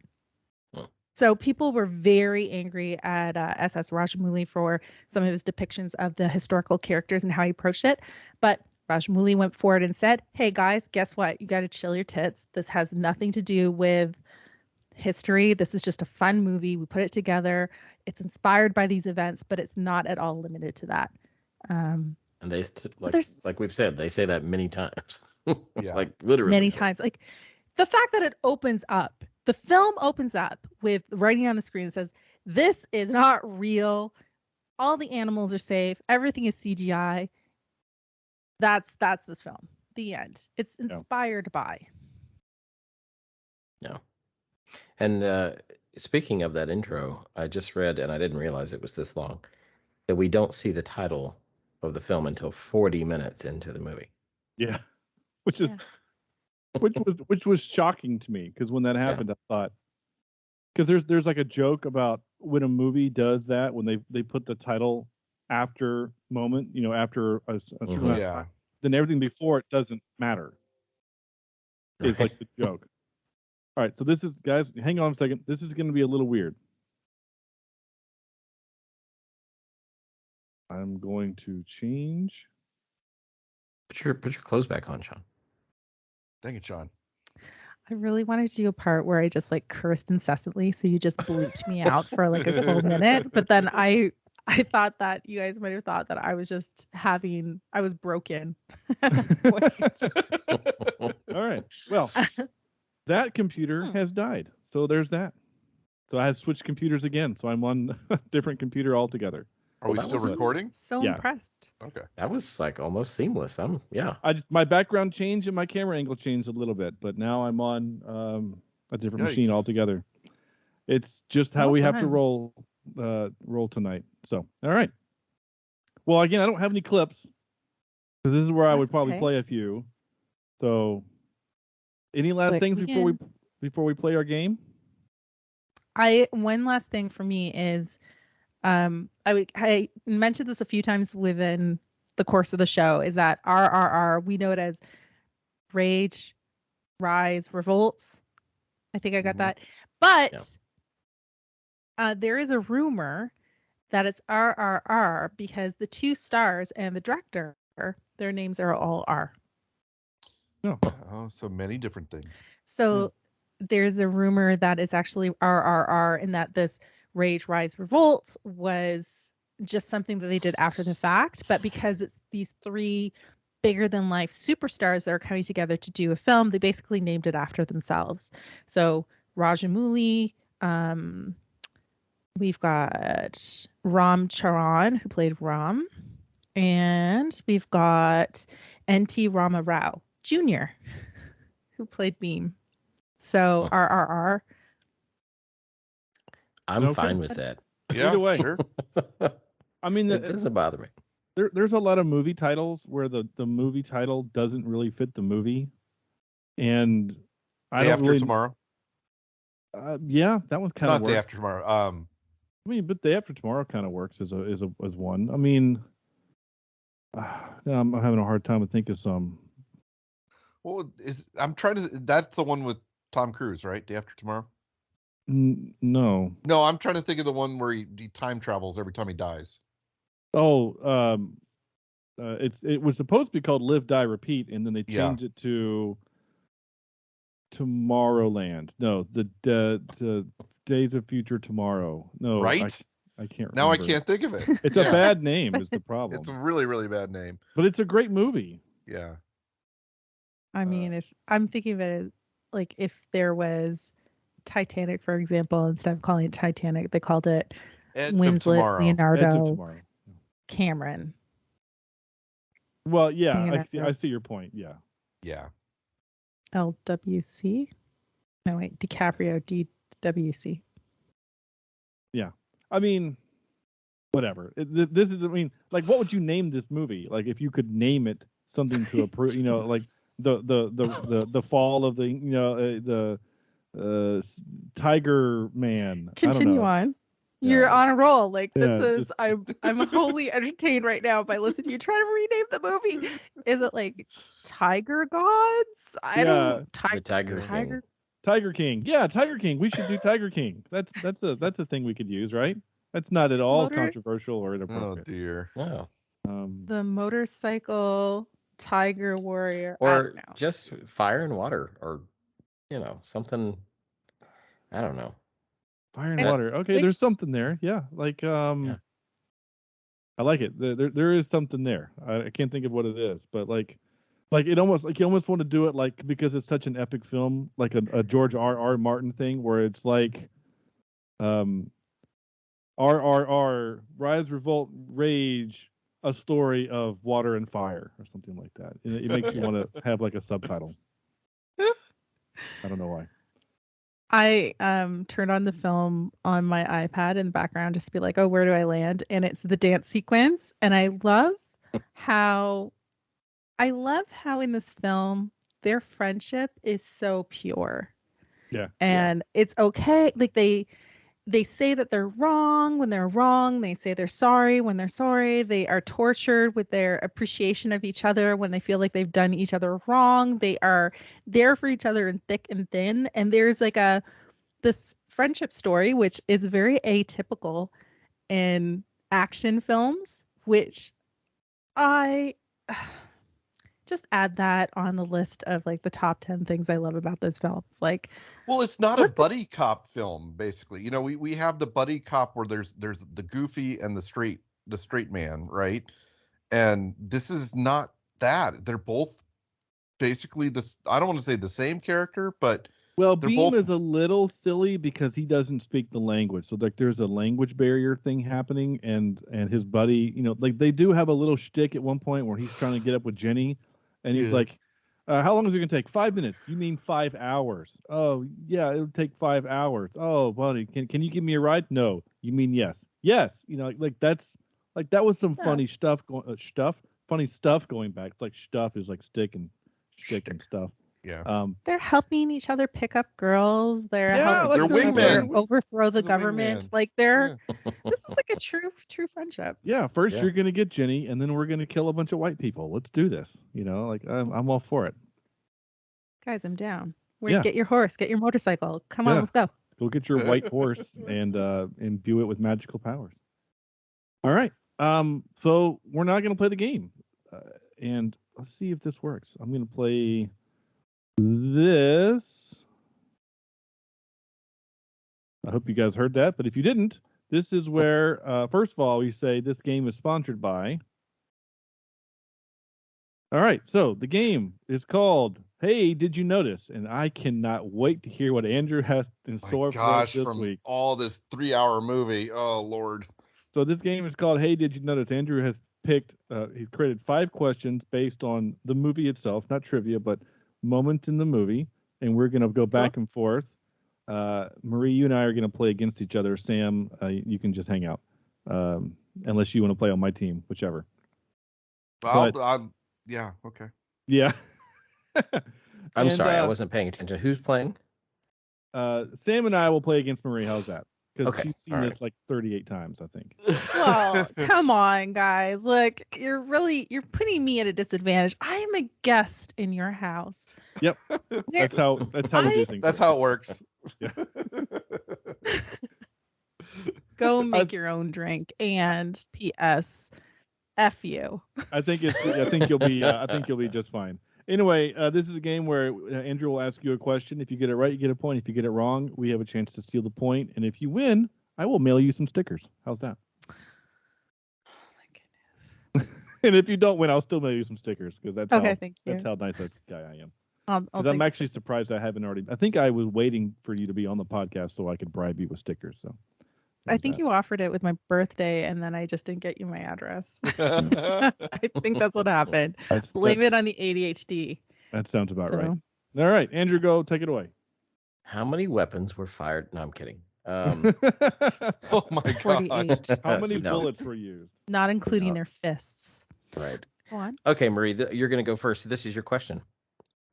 So people were very angry at S.S. Rajamouli for some of his depictions of the historical characters and how he approached it. But Rajamouli went forward and said, hey, guys, guess what? You got to chill your tits. This has nothing to do with history. This is just a fun movie. We put it together. It's inspired by these events, but it's not at all limited to that. And they, like we've said, they say that many times. Yeah. Like literally. Many times. Like the fact that it opens up, the film opens up with writing on the screen that says, this is not real. All the animals are safe. Everything is CGI. That's this film. The end. It's inspired by. No. And speaking of that intro, I just read, and I didn't realize it was this long, that we don't see the title of the film until 40 minutes into the movie. Yeah. Which was shocking to me, because when that happened, I thought, because there's like a joke about when a movie does that, when they put the title after moment, after a certain amount of time, then everything before it doesn't matter. Is like the joke. All right, so this is, guys, hang on a second. This is going to be a little weird. I'm going to change. Put your clothes back on, Sean. Dang it, Sean. I really wanted to do a part where I just like cursed incessantly, so you just bleeped me out for like a full minute. But then I thought that you guys might have thought that I was just I was broken. All right. Well, that computer has died. So there's that. So I have switched computers again. So I'm on a different computer altogether. Are we still recording? So impressed. Okay. That was like almost seamless. My background changed and my camera angle changed a little bit, but now I'm on a different machine altogether. It's just how we have to roll tonight. So, all right. Well, again, I don't have any clips because this is where I would probably play a few. So, any last things before we play our game? One last thing for me is, I mentioned this a few times within the course of the show, is that RRR, we know it as Rage, Rise, Revolts. I think I got that. But there is a rumor that it's RRR because the 2 stars and the director, their names are all R. Oh, so many different things. So there's a rumor that it's actually RRR, and that this Rage, Rise, Revolt was just something that they did after the fact. But because it's these 3 bigger than life superstars that are coming together to do a film, they basically named it after themselves. So Rajamouli, we've got Ram Charan, who played Ram, and we've got N.T. Rama Rao Jr., who played Beam. So RRR. I'm fine with that. Yeah, either way. Sure. I mean, it doesn't bother me. There's a lot of movie titles where the movie title doesn't really fit the movie, and Day After Tomorrow. Yeah, that one's kind of not Day After Tomorrow. I mean, but Day After Tomorrow kind of works as one. I mean, I'm having a hard time to think of some. Well, that's the one with Tom Cruise, right? Day After Tomorrow. No, I'm trying to think of the one where he time travels every time he dies. Oh, it was supposed to be called Live, Die, Repeat, and then they changed it to Tomorrowland. No, the Days of Future Tomorrow. No, right? I can't remember. Now I can't think of it. It's a bad name is the problem. It's a really, really bad name. But it's a great movie. Yeah. I mean, if I'm thinking of it as, like, if there was Titanic, for example, instead of calling it Titanic, they called it Winslet, Leonardo, Cameron. Well, yeah, I see your point. Yeah. Yeah. LWC? No, wait, DiCaprio, DWC. Yeah. I mean, whatever. This is, I mean, like, what would you name this movie? Like, if you could name it something to approve, like the fall of the Tiger Man. Continue on. You're on a roll. Like, this is I'm wholly entertained right now by listening to you try to rename the movie. Is it like Tiger Gods? I don't know. Tiger King. Tiger King. Yeah, Tiger King. We should do Tiger King. That's a thing we could use, right? That's not at all controversial or inappropriate. Oh dear. No. The motorcycle Tiger Warrior. Or just Fire and Water, or something. I don't know. Fire and Water. Okay, there's something there. Yeah, like I like it. There is something there. I can't think of what it is, but like it almost, like, you almost want to do it like, because it's such an epic film, like a George R.R. Martin thing, where it's like RRR Rise, Revolt, Rage, a story of water and fire, or something like that. It makes you want to have like a subtitle. I don't know why. I turned on the film on my iPad in the background just to be like, oh, where do I land? And it's the dance sequence. And I love how in this film their friendship is so pure. Yeah. And it's okay. Like they say that they're wrong when they're wrong. They say they're sorry when they're sorry. They are tortured with their appreciation of each other when they feel like they've done each other wrong. They are there for each other in thick and thin. And there's like this friendship story, which is very atypical in action films, which I just add that on the list of like the top 10 things I love about those films. Like, well, it's not a buddy cop film, basically. You know, we have the buddy cop where there's the goofy and the straight man, right? And this is not that. They're both basically this. I don't want to say the same character, but well, Beam is a little silly because he doesn't speak the language. So like there's a language barrier thing happening, and his buddy, you know, like they do have a little shtick at one point where he's trying to get up with Jenny, and he's like, how long is it gonna take? 5 minutes. You mean 5 hours? Oh yeah, it'll take 5 hours. Oh buddy, can you give me a ride? No. You mean yes? Yes. You know, like that's like that was some funny stuff funny stuff going back. It's like stuff is like stick and stuff. Yeah. They're helping each other pick up girls. They're helping each other overthrow the government. Like they're this is like a true friendship. Yeah. First you're gonna get Jenny, and then we're gonna kill a bunch of white people. Let's do this. You know, like I'm all for it. Guys, I'm down. Get your horse, get your motorcycle. Come on, let's go. Go get your white horse and imbue it with magical powers. All right. So we're not gonna play the game, and let's see if this works. I'm gonna play this. I hope you guys heard that, but if you didn't, this is where first of all we say this game is sponsored by. All right, so the game is called Hey, Did You Notice? And I cannot wait to hear what Andrew has in store for us this week. All this 3-hour movie. Oh Lord. So this game is called Hey, Did You Notice? Andrew has picked he's created 5 questions based on the movie itself, not trivia, but moment in the movie, and we're going to go back and forth. Marie, you and I are going to play against each other. Sam, you can just hang out, unless you want to play on my team, whichever. Yeah, okay. Yeah. I'm sorry, I wasn't paying attention. Who's playing? Sam and I will play against Marie. How's that? Because she's seen this like 38 times, I think. Well, come on, guys. Look, you're putting me at a disadvantage. I am a guest in your house. Yep. That's how we do things. That's how it works. Yeah. Go make your own drink, and P.S. F you. I think you'll be just fine. Anyway, this is a game where Andrew will ask you a question. If you get it right, you get a point. If you get it wrong, we have a chance to steal the point. And if you win, I will mail you some stickers. How's that? Oh my goodness. And if you don't win, I'll still mail you some stickers because that's how nice that guy I am. I'm actually surprised I haven't already. I think I was waiting for you to be on the podcast so I could bribe you with stickers. So I think you offered it with my birthday, and then I just didn't get you my address. I think that's what happened. Blame it on the ADHD. That sounds about right. All right, Andrew, go take it away. How many weapons were fired? No, I'm kidding. Oh my God. How many bullets were used? Not including their fists. Right. Go on. Okay, Marie, you're going to go first. This is your question.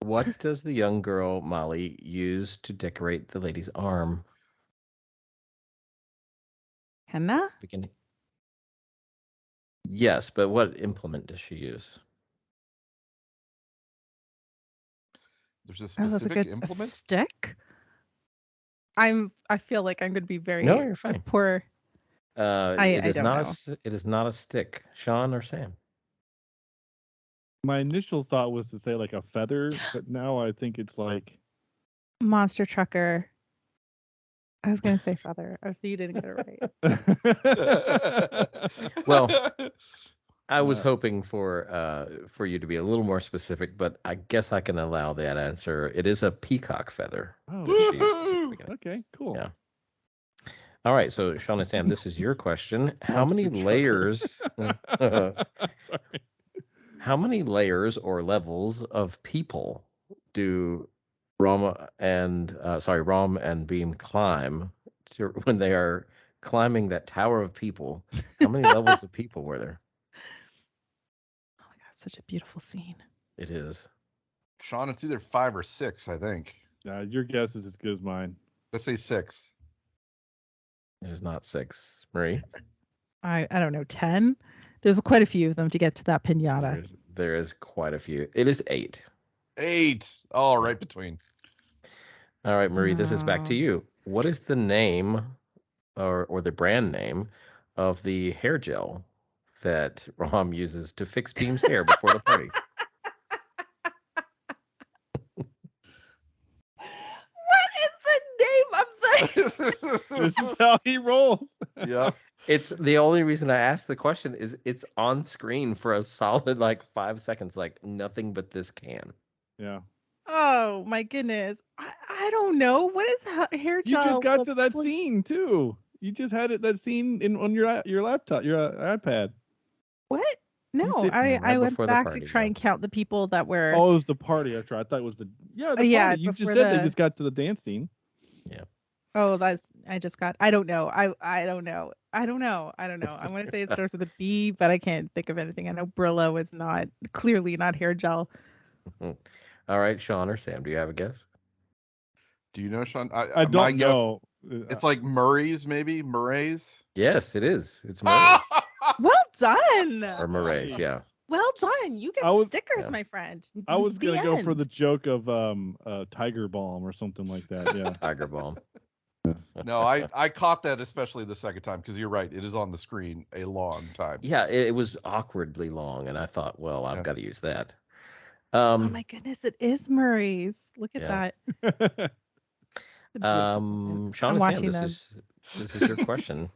What does the young girl, Molly, use to decorate the lady's arm? Henna? Yes, but what implement does she use? There's a specific implement? A stick? I feel like I'm going to be very No, you're fine. Poor. It is not a stick. Sean or Sam? My initial thought was to say like a feather, but now I think it's like monster trucker. I was going to say feather. You didn't get it right. Well, I was hoping for you to be a little more specific, but I guess I can allow that answer. It is a peacock feather. Oh, okay, cool. Yeah. All right, so Sean and Sam, this is your question. How many layers? Sorry. How many layers or levels of people do Rom and Beam climb when they are climbing that tower of people? How many levels of people were there? Oh my God, such a beautiful scene. It is. Sean, it's either 5 or 6, I think. Your guess is as good as mine. Let's say 6. This is not 6. Marie? I don't know, 10? There's quite a few of them to get to that pinata. There is quite a few. It is 8. 8. Oh, right between. All right, Marie, this is back to you. What is the name or the brand name of the hair gel that Rom uses to fix Beam's hair before the party? This is how he rolls. Yeah. It's the only reason I asked the question is it's on screen for a solid 5 seconds, nothing but this can. Yeah. Oh my goodness. I don't know. What is hair gel? You just got to that scene too. You just had that scene on your laptop, your iPad. What? No, I went back to try and count the people that were. Oh, it was the party. I thought it was the party. You just said they just got to the dance scene. Yeah. Oh, I don't know. I don't know. I want to say it starts with a B, but I can't think of anything. I know Brillo is clearly not hair gel. All right, Sean or Sam, do you have a guess? Do you know, Sean? I don't know. It's like Murray's, maybe? Murray's? Yes, it is. It's Murray's. Well done. Or Murray's, yeah. Well done. You get stickers, my friend. I was going to go for the joke of Tiger Balm or something like that. Yeah. Tiger Balm. No, I caught that especially the second time because you're right. It is on the screen a long time. Yeah, it was awkwardly long, and I thought, well, I've got to use that. Oh my goodness, it is Murray's. Look at that. Sean and Sam, this is your question.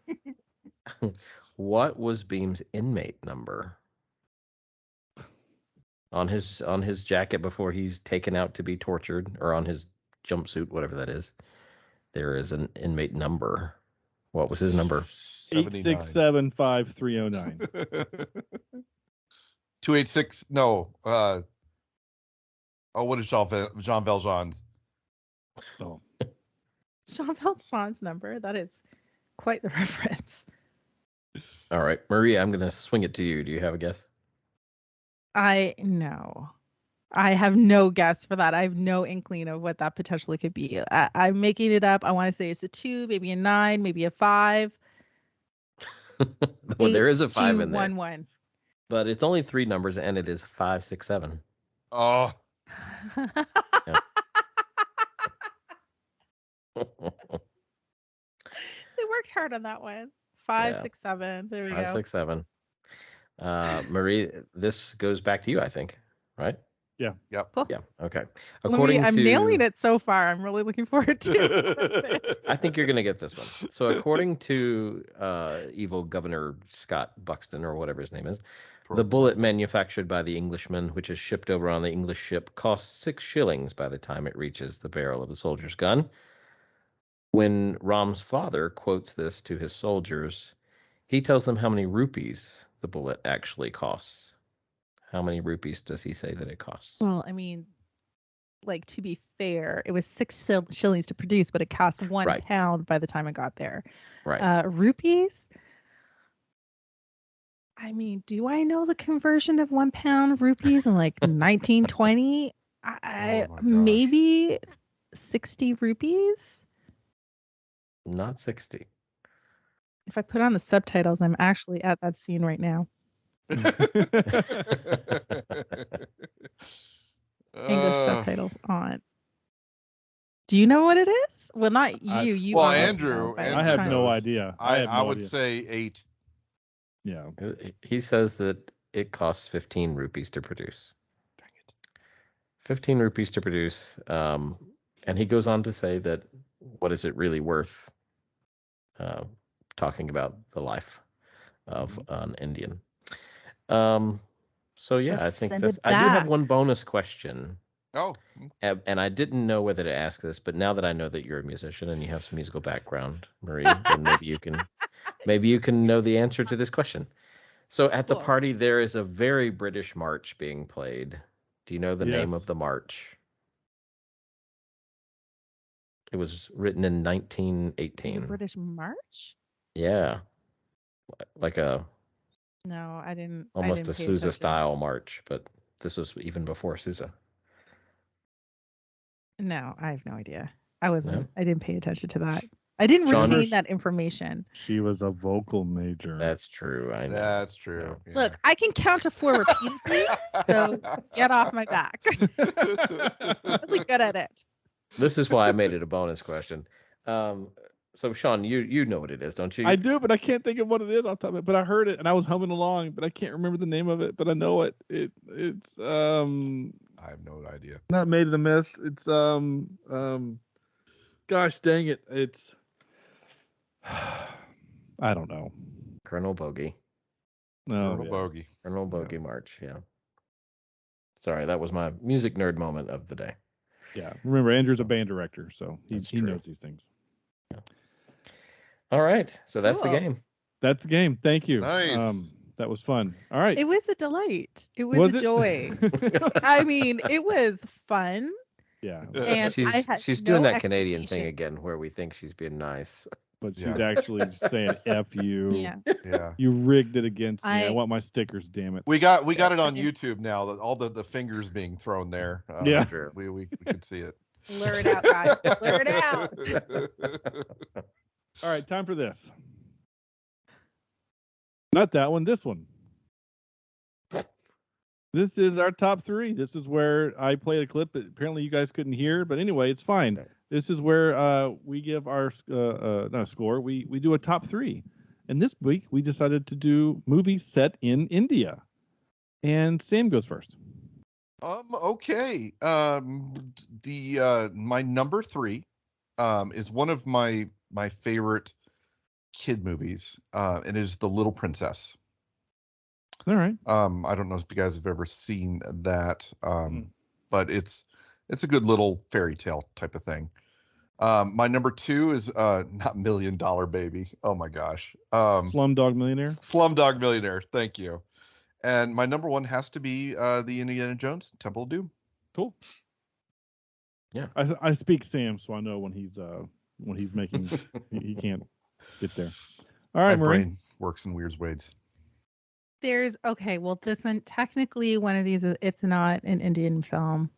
What was Beam's inmate number on his jacket before he's taken out to be tortured, or on his jumpsuit, whatever that is? There is an inmate number. What was his number? 8675309. 286. No. What is Jean Valjean's? Oh. Jean Valjean's number. That is quite the reference. All right, Maria, I'm going to swing it to you. Do you have a guess? No. I have no guess for that. I have no inkling of what that potentially could be. I'm making it up. I want to say it's a 2, maybe a 9, maybe a 5. Well, there is a 5 in there. 1 1. But it's only 3 numbers, and it is 567. Oh. They worked hard on that one. 567. There we go. 567. Marie, this goes back to you, I think, right? Yeah. Yep. Cool. Yeah. Okay. I'm nailing it so far. I'm really looking forward to it. I think you're going to get this one. So according to evil Governor Scott Buxton, or whatever his name is, the bullet manufactured by the Englishman, which is shipped over on the English ship, costs 6 shillings by the time it reaches the barrel of the soldier's gun. When Ram's father quotes this to his soldiers, he tells them how many rupees the bullet actually costs. How many rupees does he say that it costs? Well, I mean, to be fair, it was 6 shillings to produce, but it cost £1 by the time it got there. Right. Rupees? I mean, do I know the conversion of £1 of rupees in 1920? Maybe 60 rupees? Not 60. If I put on the subtitles, I'm actually at that scene right now. English subtitles on. Do you know what it is? Well, not you. Well, Andrew, I have no idea. I would say 8. Yeah. He says that it costs 15 rupees to produce. Dang it. 15 rupees to produce. And he goes on to say that what is it really worth? Talking about the life of an Indian. So yeah, I think that's. I do have one bonus question. Oh. And I didn't know whether to ask this, but now that I know that you're a musician and you have some musical background, Marie, then maybe you can know the answer to this question. So at the party, there is a very British march being played. Do you know the name of the march? It was written in 1918. Is it a British march? Yeah, like a. No, I didn't. Almost a Sousa style march, but this was even before Sousa. No, I have no idea. I wasn't. No? I didn't pay attention to that. I didn't Genre? retain that information. She was a vocal major. That's true. I know. That's true. Yeah. Yeah. Look, I can count to 4 repeatedly, so get off my back. Really good at it. This is why I made it a bonus question. So Sean, you know what it is, don't you? I do, but I can't think of what it is off the top of it. But I heard it and I was humming along, but I can't remember the name of it. But I know it. It's I have no idea. not Made in the Mist. It's gosh dang it. It's I don't know. Colonel Bogey. No, Colonel Bogey. Colonel Bogey March. Yeah. Sorry, that was my music nerd moment of the day. Yeah. Remember, Andrew's a band director, so he That's true. knows these things. All right, so that's the Cool. game. That's the game. Thank you. Nice. That was fun. All right. It was a delight. It was a it? joy. I mean, it was fun. Yeah. And I had She's doing no that Canadian thing expectation. again where we think she's being nice. But she's Yeah. actually saying F you. Yeah. Yeah. You rigged it against me. I I- want my stickers, damn it. We got it on YouTube now. All the fingers being thrown there. Yeah. Sure. We could see it. Blur it out, guys. Blur it out. All right, time for this. Not that one, this one. This is our top 3. This is where I played a clip that apparently you guys couldn't hear, but anyway, it's fine. Okay. This is where we give our not a score. We do a top 3. And this week we decided to do movies set in India. And Sam goes first. Okay. My number 3 is one of my favorite kid movies, and it is The Little Princess. All right. I don't know if you guys have ever seen that, but it's a good little fairy tale type of thing. My number 2 is not $1 Million Baby. Oh my gosh. Slumdog Millionaire. Slumdog Millionaire. Thank you. And my number 1 has to be the Indiana Jones Temple of Doom. Cool. Yeah. I speak Sam, so I know when he's making he can't get there. All right, My Marie. brain works in weird ways. Well, this one, technically one of these, it's not an Indian film.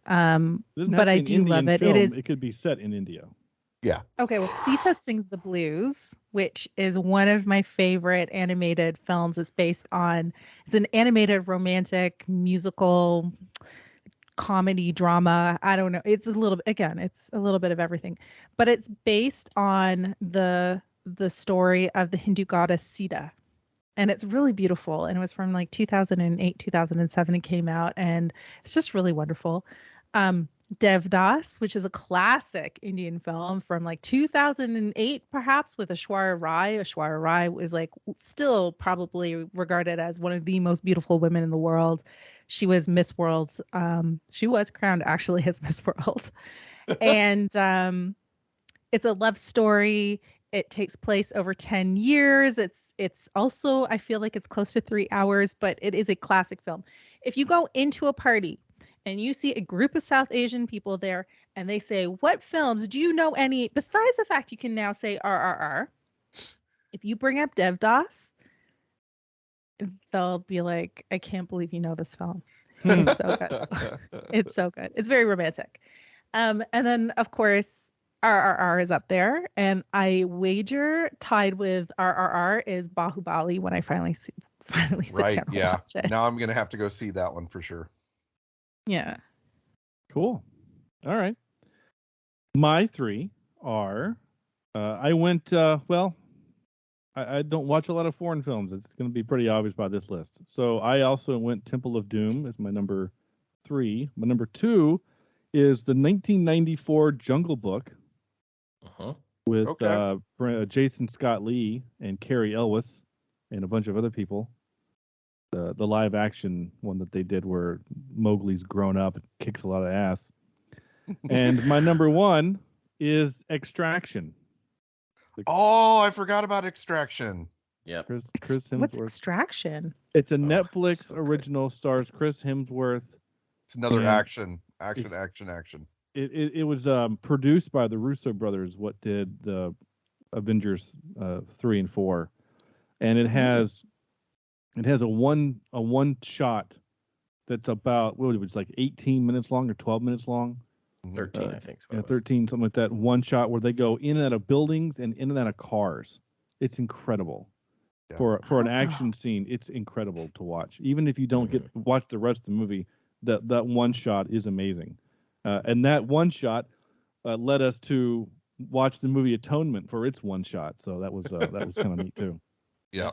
Doesn't have But to I be an do Indian love it. film. It is. It could be set in India. Okay, well, Sita Sings the Blues, which is one of my favorite animated films. It's an animated romantic musical comedy drama. I don't know. It's a little bit of everything, but it's based on the story of the Hindu goddess Sita. And it's really beautiful. And it was from like 2008, 2007 it came out, and it's just really wonderful. Devdas, which is a classic Indian film from like 2008, perhaps, with Aishwarya Rai. Aishwarya Rai was like still probably regarded as one of the most beautiful women in the world. She was Miss World. She was crowned actually as Miss World. And it's a love story. It takes place over 10 years. It's also, I feel like it's close to 3 hours, but it is a classic film. If you go into a party and you see a group of South Asian people there and they say, what films do you know any, besides the fact you can now say RRR, if you bring up Devdas, they'll be like, I can't believe you know this film. It's so good. It's so good. It's very romantic. And then, of course, RRR is up there, and I wager tied with RRR is Bahubali when I finally sit down and watch it. Now I'm gonna have to go see that one for sure. Yeah. Cool. All right. My 3 are I went I don't watch a lot of foreign films. It's going to be pretty obvious by this list. So I also went Temple of Doom as my number 3. My number 2 is the 1994 Jungle Book with Jason Scott Lee and Carrie Elwes and a bunch of other people. The live action one that they did where Mowgli's grown up and kicks a lot of ass. And my number 1 is Extraction. Oh, I forgot about Extraction. Yeah. Chris Hemsworth. What's Extraction? It's a Netflix original, stars Chris Hemsworth. It's another And action. It was produced by the Russo brothers. What did the Avengers 3 and 4, and it has a one shot that's about, what was it, like 18 minutes long or 12 minutes long, 13, I think. Yeah, 13, something like that. One shot where they go in and out of buildings and in and out of cars. It's incredible. Yeah. For an action scene, it's incredible to watch. Even if you don't watch the rest of the movie, that one shot is amazing. And that one shot led us to watch the movie Atonement for its one shot. So that was kind of neat too. Yeah.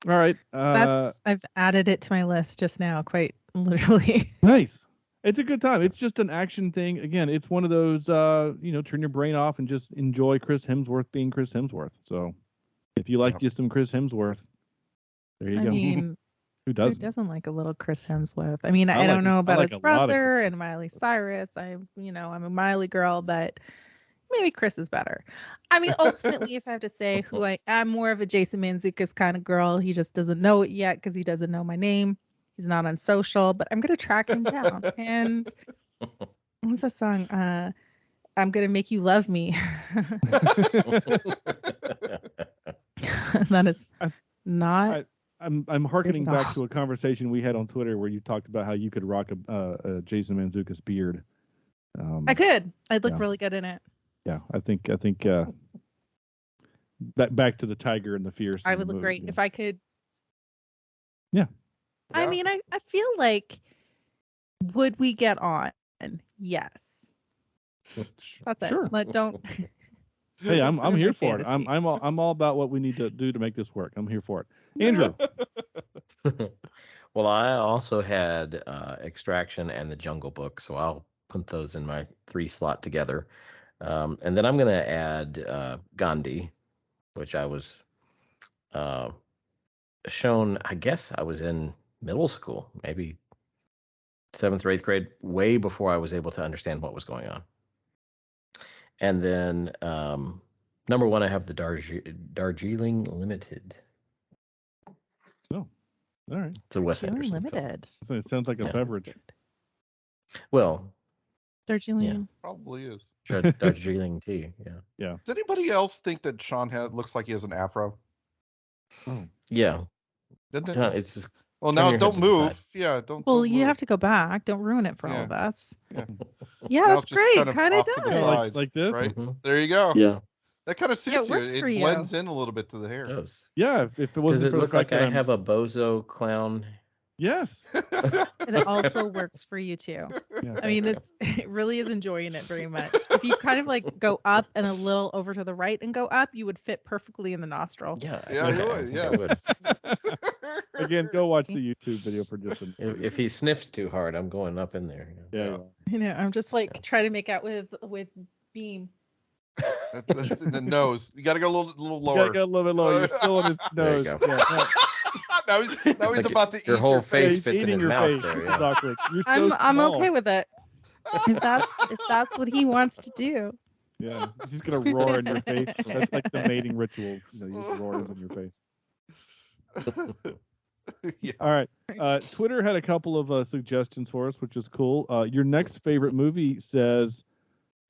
All right. I've added it to my list just now, quite literally. Nice. It's a good time. It's just an action thing. Again, it's one of those, turn your brain off and just enjoy Chris Hemsworth being Chris Hemsworth. So if you like just some Chris Hemsworth, there you go. Mean, who doesn't? Who doesn't like a little Chris Hemsworth? I mean, I like don't know about like his brother and Miley Cyrus. I'm a Miley girl, but maybe Chris is better. I mean, ultimately, if I have to say who I'm more of a Jason Mantzoukas kind of girl. He just doesn't know it yet because he doesn't know my name. He's not on social, but I'm going to track him down. And what's that song? I'm going to make you love me. That is not. I'm hearkening back to a conversation we had on Twitter where you talked about how you could rock a Jason Mantzoukas beard. I could. I'd look really good in it. Yeah, I think back to the tiger and the fierce. I would look great if I could. Yeah. I mean, I feel like, would we get on? Yes. That's it. Sure. Don't. Hey, I'm here for it. I'm all about what we need to do to make this work. I'm here for it. Andrew. Well, I also had Extraction and The Jungle Book, so I'll put those in my 3 slot together. And then I'm going to add Gandhi, which I was shown, I guess I was in middle school, maybe 7th or 8th grade, way before I was able to understand what was going on. And then number 1, I have the Darjeeling Limited. Oh, all right. It's a Wes Anderson Limited. So it sounds like a beverage. Well, Darjeeling. Probably is. Darjeeling tea. Yeah. Does anybody else think that Sean looks like he has an afro? Oh. Yeah. Doesn't it? It's just. Well, now don't move. Yeah, don't. Well, don't you move. have to go back. Don't ruin it for all of us. Yeah, Yeah, that's just great. kind of Does. off to the side, like this. Right? Mm-hmm. There you go. Yeah. That kind of suits it works you. for It you. blends in a little bit to the hair. It does. Yeah, if it wasn't Does it for the look fact like that I have a bozo clown? Yes. And it also works for you too. Yeah. I mean, it really is enjoying it very much. If you kind of like go up and a little over to the right and go up, you would fit perfectly in the nostril. Yeah. You would. Again, go watch the YouTube video for just a... If he sniffs too hard, I'm going up in there. Yeah. I'm just like trying to make out with Beam. That's in the nose. You got to go a little lower. You gotta go a little bit lower. You're still on his There you nose. go. Yeah. now he's like about to eat your whole face He's fits in eating his your mouth face. there. This Yeah. is awkward. You're so I'm small. okay with it. If that's what he wants to do. Yeah, he's just gonna roar in your face. That's like the mating ritual. You just roars in your face. Yeah. All right. Twitter had a couple of suggestions for us, which is cool. Your next favorite movie says,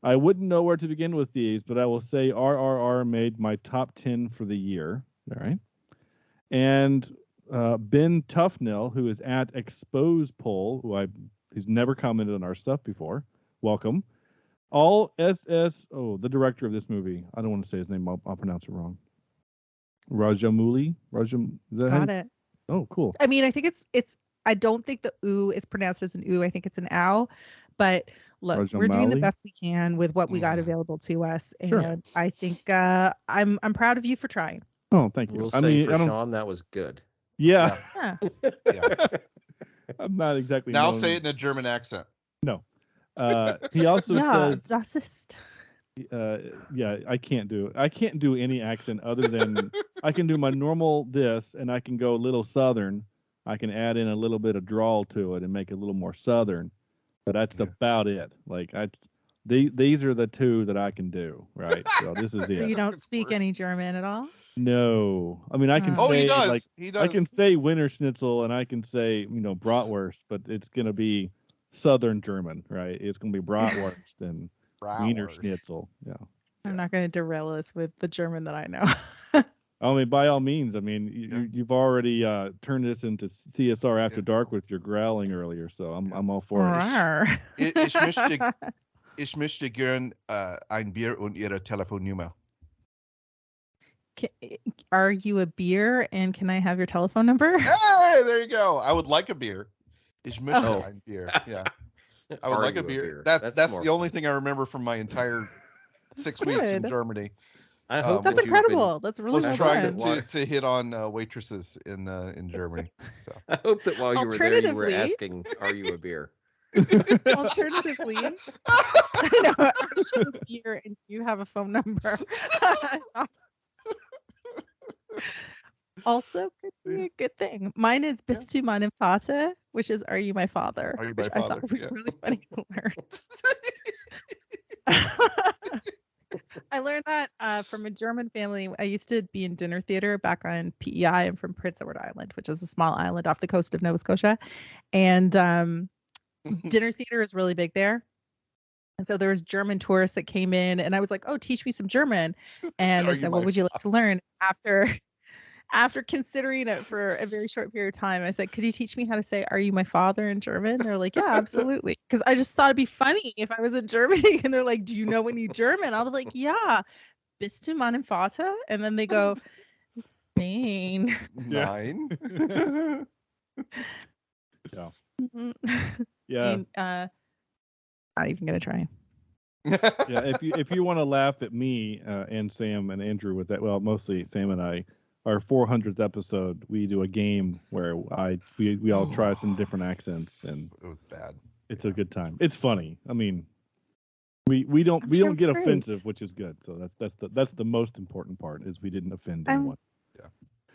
I wouldn't know where to begin with these, but I will say RRR made my top 10 for the year. All right. And Ben Tufnell, who is at Expose Poll, he's never commented on our stuff before. Welcome. All SS. Oh, the director of this movie. I don't want to say his name. I'll pronounce it wrong. Rajamouli. Is that Got it. Oh, cool. I mean, I think it's. I don't think the oo is pronounced as an oo. I think it's an ow. But look, we're doing the best we can with what we got available to us, and Sure. I think I'm proud of you for trying. Oh, thank you. We'll I say mean, for I don't. Sean, that was good. Yeah. Yeah. Yeah. I'm not exactly. Now known- say it in a German accent. No. He also Yeah, says, Zassist. yeah, I can't do any accent other than I can do my normal this, and I can go a little southern. I can add in a little bit of drawl to it and make it a little more southern, but that's about it. Like these are the two that I can do, right? So this is it. You don't speak any German at all? No, I mean I can Oh, say he does. like He does. I can say Wiener Schnitzel and I can say bratwurst, but it's gonna be Southern German, right? It's gonna be bratwurst and Wiener Schnitzel. Yeah. I'm not going to derail us with the German that I know. I mean, by all means. I mean, you've already turned this into CSR After Dark with your growling earlier, so I'm all for it. Ich möchte gern ein Bier und Ihre Telefonnummer. Are you a beer, and can I have your telephone number? Hey, there you go. I would like a beer. Ich möchte ein Bier. Yeah. I would like a beer. That's the only thing I remember from my entire 6 weeks in Germany. I hope that's incredible. That's really well trying to hit on waitresses in Germany. So. I hope that while you were there, you were asking, "Are you a beer?" Alternatively, are you a beer and you have a phone number? Also could be a good thing. Mine is Bist du mein Vater, which is Are You My Father? Which I thought was really funny to learn. I learned that from a German family. I used to be in dinner theater back on PEI. I'm from Prince Edward Island, which is a small island off the coast of Nova Scotia. And dinner theater is really big there. And so there was German tourists that came in, and I was like, "Oh, teach me some German." And they said, "What would you like to learn?" After considering it for a very short period of time, I said, "Could you teach me how to say 'Are you my father' in German?" They're like, "Yeah, absolutely." Because I just thought it'd be funny if I was in Germany and they're like, "Do you know any German?" I was like, "Yeah, Bist du mein Vater?" And then they go, "Nein." Nine. Yeah. Yeah. I mean, not even gonna try. Yeah, if you want to laugh at me and Sam and Andrew with that, well, mostly Sam and I, our 400th episode, we do a game where we all try some different accents, and it was bad. It's a good time. It's funny. I mean, we don't get offensive, which is good. So that's the most important part, is we didn't offend anyone. Yeah.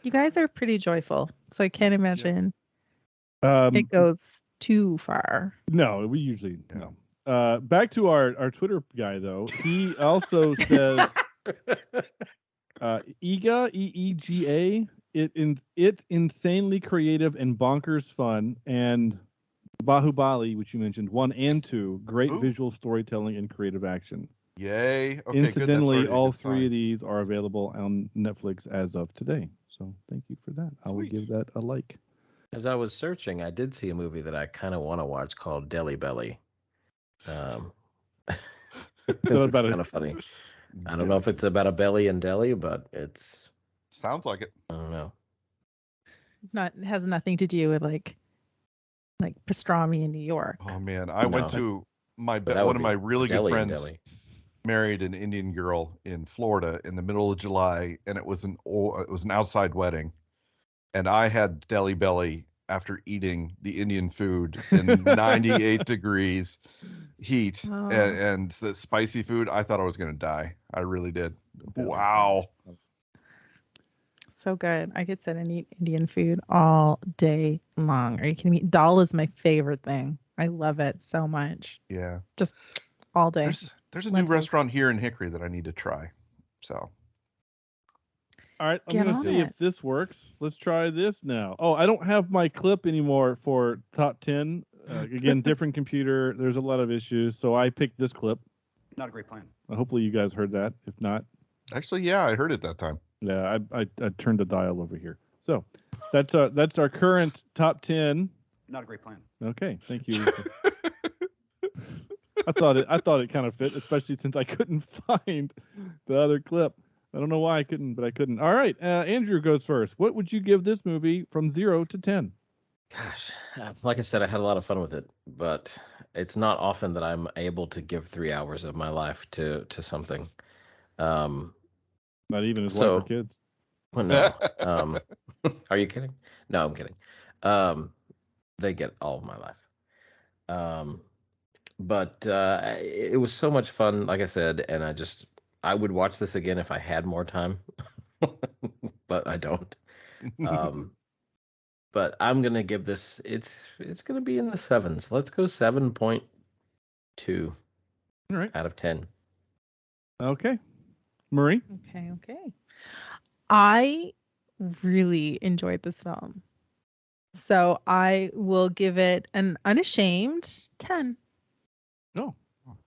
You guys are pretty joyful, so I can't imagine it goes too far. No, we usually no. Back to our Twitter guy, though. He also says, EEGA, EEGA, it's insanely creative and bonkers fun. And Bahubali, which you mentioned, 1 and 2, great visual storytelling and creative action. Yay. Okay, incidentally, good. all 3 of these are available on Netflix as of today. So thank you for that. I will give that a like. As I was searching, I did see a movie that I kind of want to watch called Deli Belly. So about kind of funny. I don't know if it's about a belly in Delhi, but it's sounds like it. I don't know. It has nothing to do with like pastrami in New York. Oh man, I went to one of my really good friends married an Indian girl in Florida in the middle of July, and it was an outside wedding, and I had Deli Belly after eating the Indian food in 98 degrees heat and the spicy food. I thought I was going to die. I really did. Wow. So good. I could sit and eat Indian food all day long. Are you kidding me? Dal is my favorite thing. I love it so much. Yeah. Just all day. There's a new restaurant here in Hickory that I need to try. So. All right, I'm going to see if this works. Let's try this now. Oh, I don't have my clip anymore for top 10. Again, different computer. There's a lot of issues, so I picked this clip. Not a great plan. Hopefully you guys heard that. If not. Actually, yeah, I heard it that time. Yeah, I turned the dial over here. So that's our current top 10. Not a great plan. Okay, thank you. I thought it kind of fit, especially since I couldn't find the other clip. I don't know why I couldn't, but I couldn't. All right, Andrew goes first. What would you give this movie from 0 to 10? Gosh, like I said, I had a lot of fun with it, but it's not often that I'm able to give 3 hours of my life to something. Not even his wife or kids. Well, no. Are you kidding? No, I'm kidding. They get all of my life. But it was so much fun, like I said, and I would watch this again if I had more time, but I don't. But I'm gonna give this. It's gonna be in the 7s. Let's go 7.2. All right. Out of 10. Okay, Marie. Okay. I really enjoyed this film, so I will give it an unashamed 10. Oh,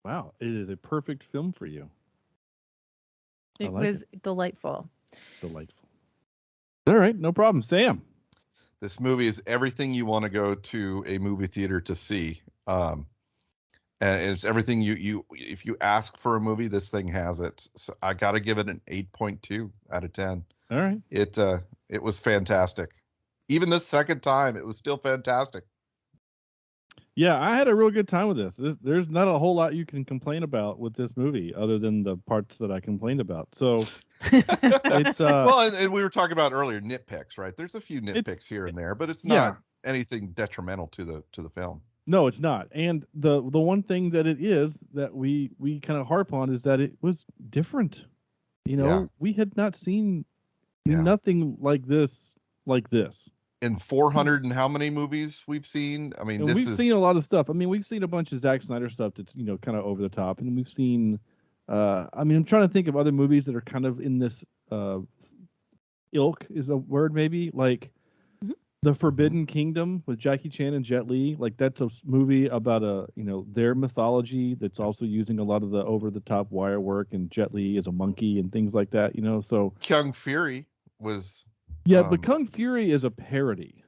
wow! It is a perfect film for you. It was delightful. Delightful. All right, no problem. Sam. This movie is everything you want to go to a movie theater to see. And it's everything you if you ask for a movie, this thing has it. So I got to give it an 8.2 out of 10. All right. It was fantastic. Even the second time, it was still fantastic. Yeah, I had a real good time with this. There's not a whole lot you can complain about with this movie other than the parts that I complained about. So it's well, and we were talking about earlier nitpicks, right? There's a few nitpicks here and there, but it's not anything detrimental to the film. No, it's not. And the one thing that it is that we kind of harp on is that it was different. You know, we had not seen nothing like this. In 400 and how many movies we've seen? I mean, we've seen a lot of stuff. I mean, we've seen a bunch of Zack Snyder stuff that's, you know, kind of over the top. And we've seen, I mean, I'm trying to think of other movies that are kind of in this ilk is a word maybe, like The Forbidden Kingdom with Jackie Chan and Jet Li. Like, that's a movie about their mythology that's also using a lot of the over-the-top wire work, and Jet Li is a monkey and things like that, you know, so. Kung Fury was... Yeah, but Kung Fury is a parody.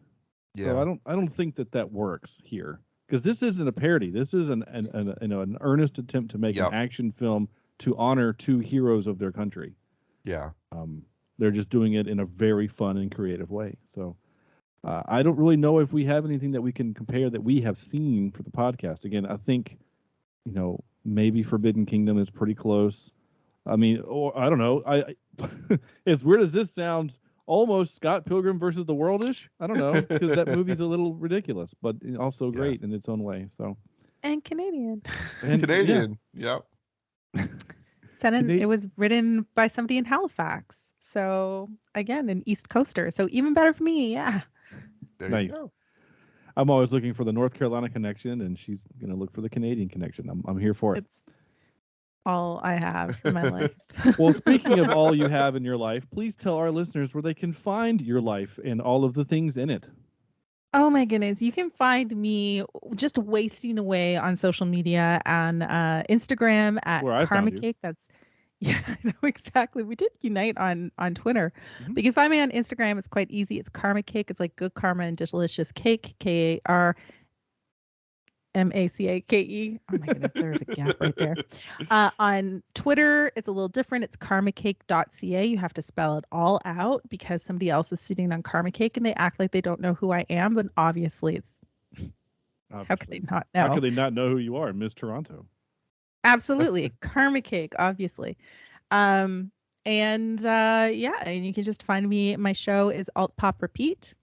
Yeah. So I don't think that works here, because this isn't a parody. This is an earnest attempt to make an action film to honor two heroes of their country. Yeah. They're just doing it in a very fun and creative way. So I don't really know if we have anything that we can compare that we have seen for the podcast. Again, I think, you know, maybe Forbidden Kingdom is pretty close. I mean, or I don't know. I as weird as this sounds, almost Scott Pilgrim versus the World-ish. I don't know, because that movie's a little ridiculous, but also great in its own way. So. And Canadian. Yeah. It was written by somebody in Halifax. So again, an East Coaster. So even better for me. Yeah. There nice. You go. I'm always looking for the North Carolina connection, and she's gonna look for the Canadian connection. I'm here for it. It's all I have in my life. Well, speaking of all you have in your life, please tell our listeners where they can find your life and all of the things in it. Oh my goodness. You can find me just wasting away on social media on Instagram at Karma Cake. That's I know exactly. We did unite on Twitter. Mm-hmm. But you can find me on Instagram. It's quite easy. It's Karma Cake. It's like good karma and delicious cake. KARMACAKE. Oh my goodness, there's a gap right there. On Twitter, it's a little different. It's karmacake.ca. You have to spell it all out because somebody else is sitting on Karma Cake and they act like they don't know who I am, but obviously it's how could they not know? How could they not know who you are, Miss Toronto? Absolutely. Karma Cake, obviously. And you can just find me. My show is Alt Pop Repeat.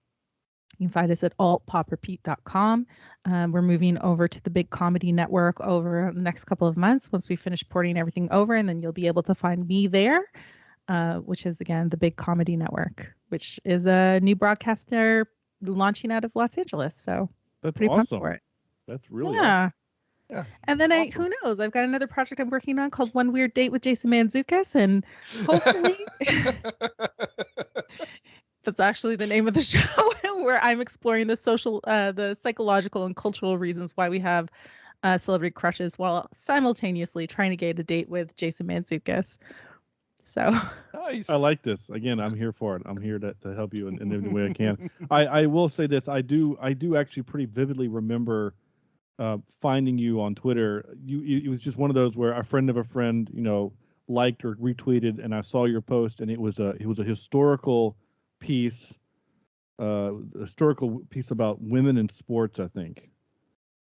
You can find us at altpoprepeat.com. We're moving over to the Big Comedy Network over the next couple of months once we finish porting everything over, and then you'll be able to find me there, which is, again, the Big Comedy Network, which is a new broadcaster launching out of Los Angeles. So that's pretty awesome. pumped for it. That's really awesome. Yeah. And then who knows? I've got another project I'm working on called One Weird Date with Jason Mantzoukas, and hopefully that's actually the name of the show, where I'm exploring the psychological and cultural reasons why we have celebrity crushes while simultaneously trying to get a date with Jason Mantzoukas. So nice. I like this. Again, I'm here for it. I'm here to help you in any way I can. I will say this. I do actually pretty vividly remember finding you on Twitter. It was just one of those where a friend of a friend, you know, liked or retweeted, and I saw your post, and it was a historical piece, about women in sports, I think.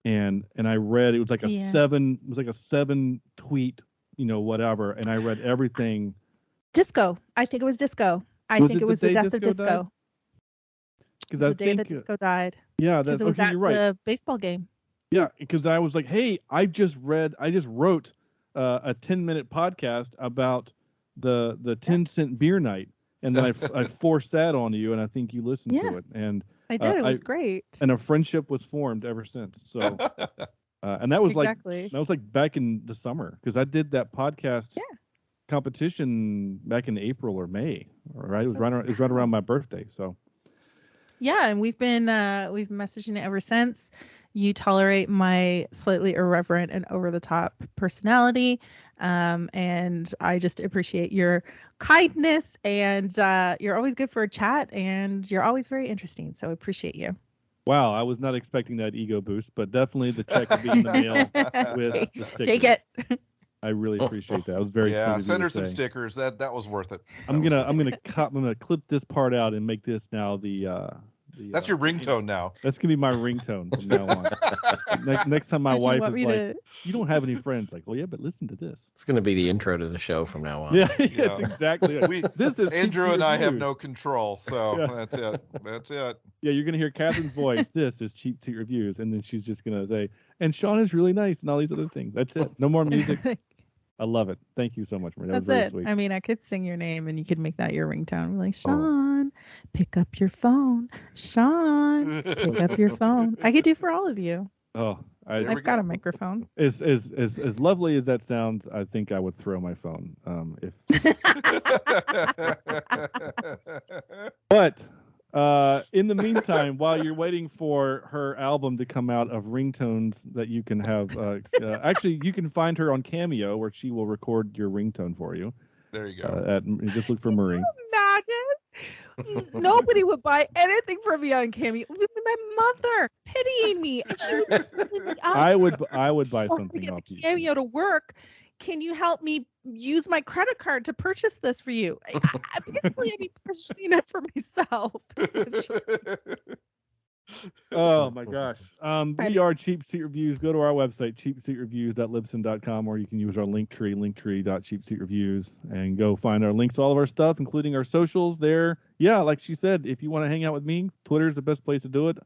And I read, it was like a 7 tweet, you know, whatever, and I read everything. Disco. I think it was Disco. I think it was the death of Disco. Because the day that Disco died. Yeah, that's it was okay, at you're right. The baseball game. Yeah, because I was like, hey, I just wrote a 10-minute podcast about the 10-cent beer night, and then I forced that on you, and I think you listened to it, and I did. It was great, and a friendship was formed ever since. So, and that was like back in the summer, because I did that podcast competition back in April or May. Right, it was right around my birthday. So. Yeah, and we've been messaging it ever since. You tolerate my slightly irreverent and over-the-top personality. And I just appreciate your kindness, and you're always good for a chat, and you're always very interesting. So I appreciate you. Wow, I was not expecting that ego boost, but definitely the check will be in the mail with the stickers. Take it. I really appreciate that. It was very sweet of you send her to some say. stickers. That was worth it. I'm gonna clip this part out and make this now the that's your ringtone now. That's gonna be my ringtone from now on. Next time my wife is like, "You don't have any friends," like, "Well, yeah, but listen to this." It's gonna be the intro to the show from now on. Yeah, yes, exactly. This is Andrew and I have Reviews. no control, so Yeah. That's it. Yeah, you're gonna hear Catherine's voice. This is Cheap Seat Reviews, and then she's just gonna say, "And Sean is really nice," and all these other things. That's it. No more music. I love it. Thank you so much, Marie. That was very sweet. I mean, I could sing your name and you could make that your ringtone. Like, Sean, pick up your phone. Sean, pick up your phone. I could do for all of you. Oh, I've got a microphone. As lovely as that sounds, I think I would throw my phone. But in the meantime, while you're waiting for her album to come out of ringtones that you can have, actually, you can find her on Cameo, where she will record your ringtone for you. There you go. Just look for Marie. Imagine nobody would buy anything from me on Cameo. My mother pitying me, and she would I would buy something off you. Cameo to work. Can you help me use my credit card to purchase this for you? Basically, I'd be purchasing it for myself. Oh my gosh. We are Cheap Seat Reviews. Go to our website, cheapseatreviews.libsyn.com, or you can use our linktree.cheapseatreviews, and go find our links to all of our stuff, including our socials there. Yeah, like she said, if you want to hang out with me, Twitter's the best place to do it.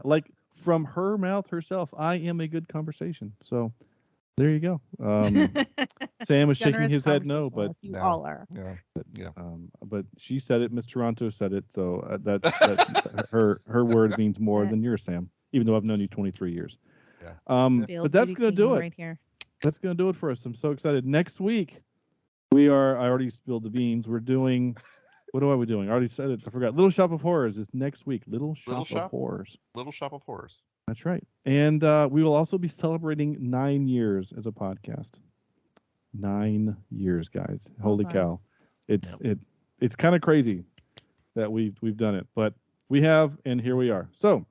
Like from her mouth herself, I am a good conversation. So there you go. Sam is shaking his head no, but you all are. Yeah. But she said it. Miss Toronto said it. So that's her word means more than yours, Sam. Even though I've known you 23 years. Yeah. But that's gonna do it. Right here. That's gonna do it for us. I'm so excited. Next week, I already spilled the beans. We're doing. What are we doing? I already said it. I forgot. Little Shop of Horrors is next week. Little Shop of Horrors. Little Shop of Horrors. That's right. And we will also be celebrating 9 years as a podcast. 9 years, guys. Holy cow. It's kind of crazy that we've done it, but we have, and here we are. So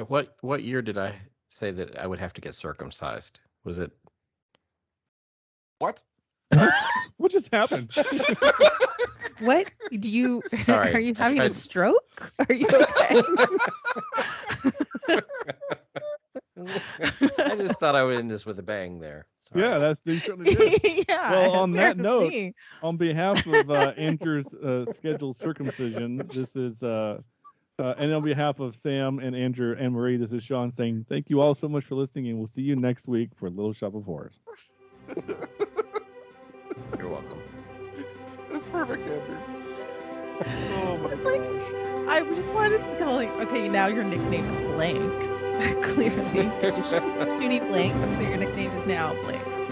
what year did I say that I would have to get circumcised? Was it what? What just happened? What do you? Sorry, are you having a stroke? Are you okay? I just thought I would end this with a bang there. Sorry. Yeah, you certainly did. Yeah. Well, on that note, on behalf of Andrew's scheduled circumcision, this is, and on behalf of Sam and Andrew and Marie, this is Sean saying thank you all so much for listening, and we'll see you next week for Little Shop of Horrors. You're welcome. That's perfect, Andrew. Oh my gosh. I just wanted to go like, okay, now your nickname is Blanks. Clearly. Shooty Blanks, so your nickname is now Blanks.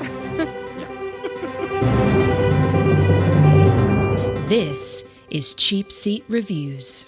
This is Cheap Seat Reviews.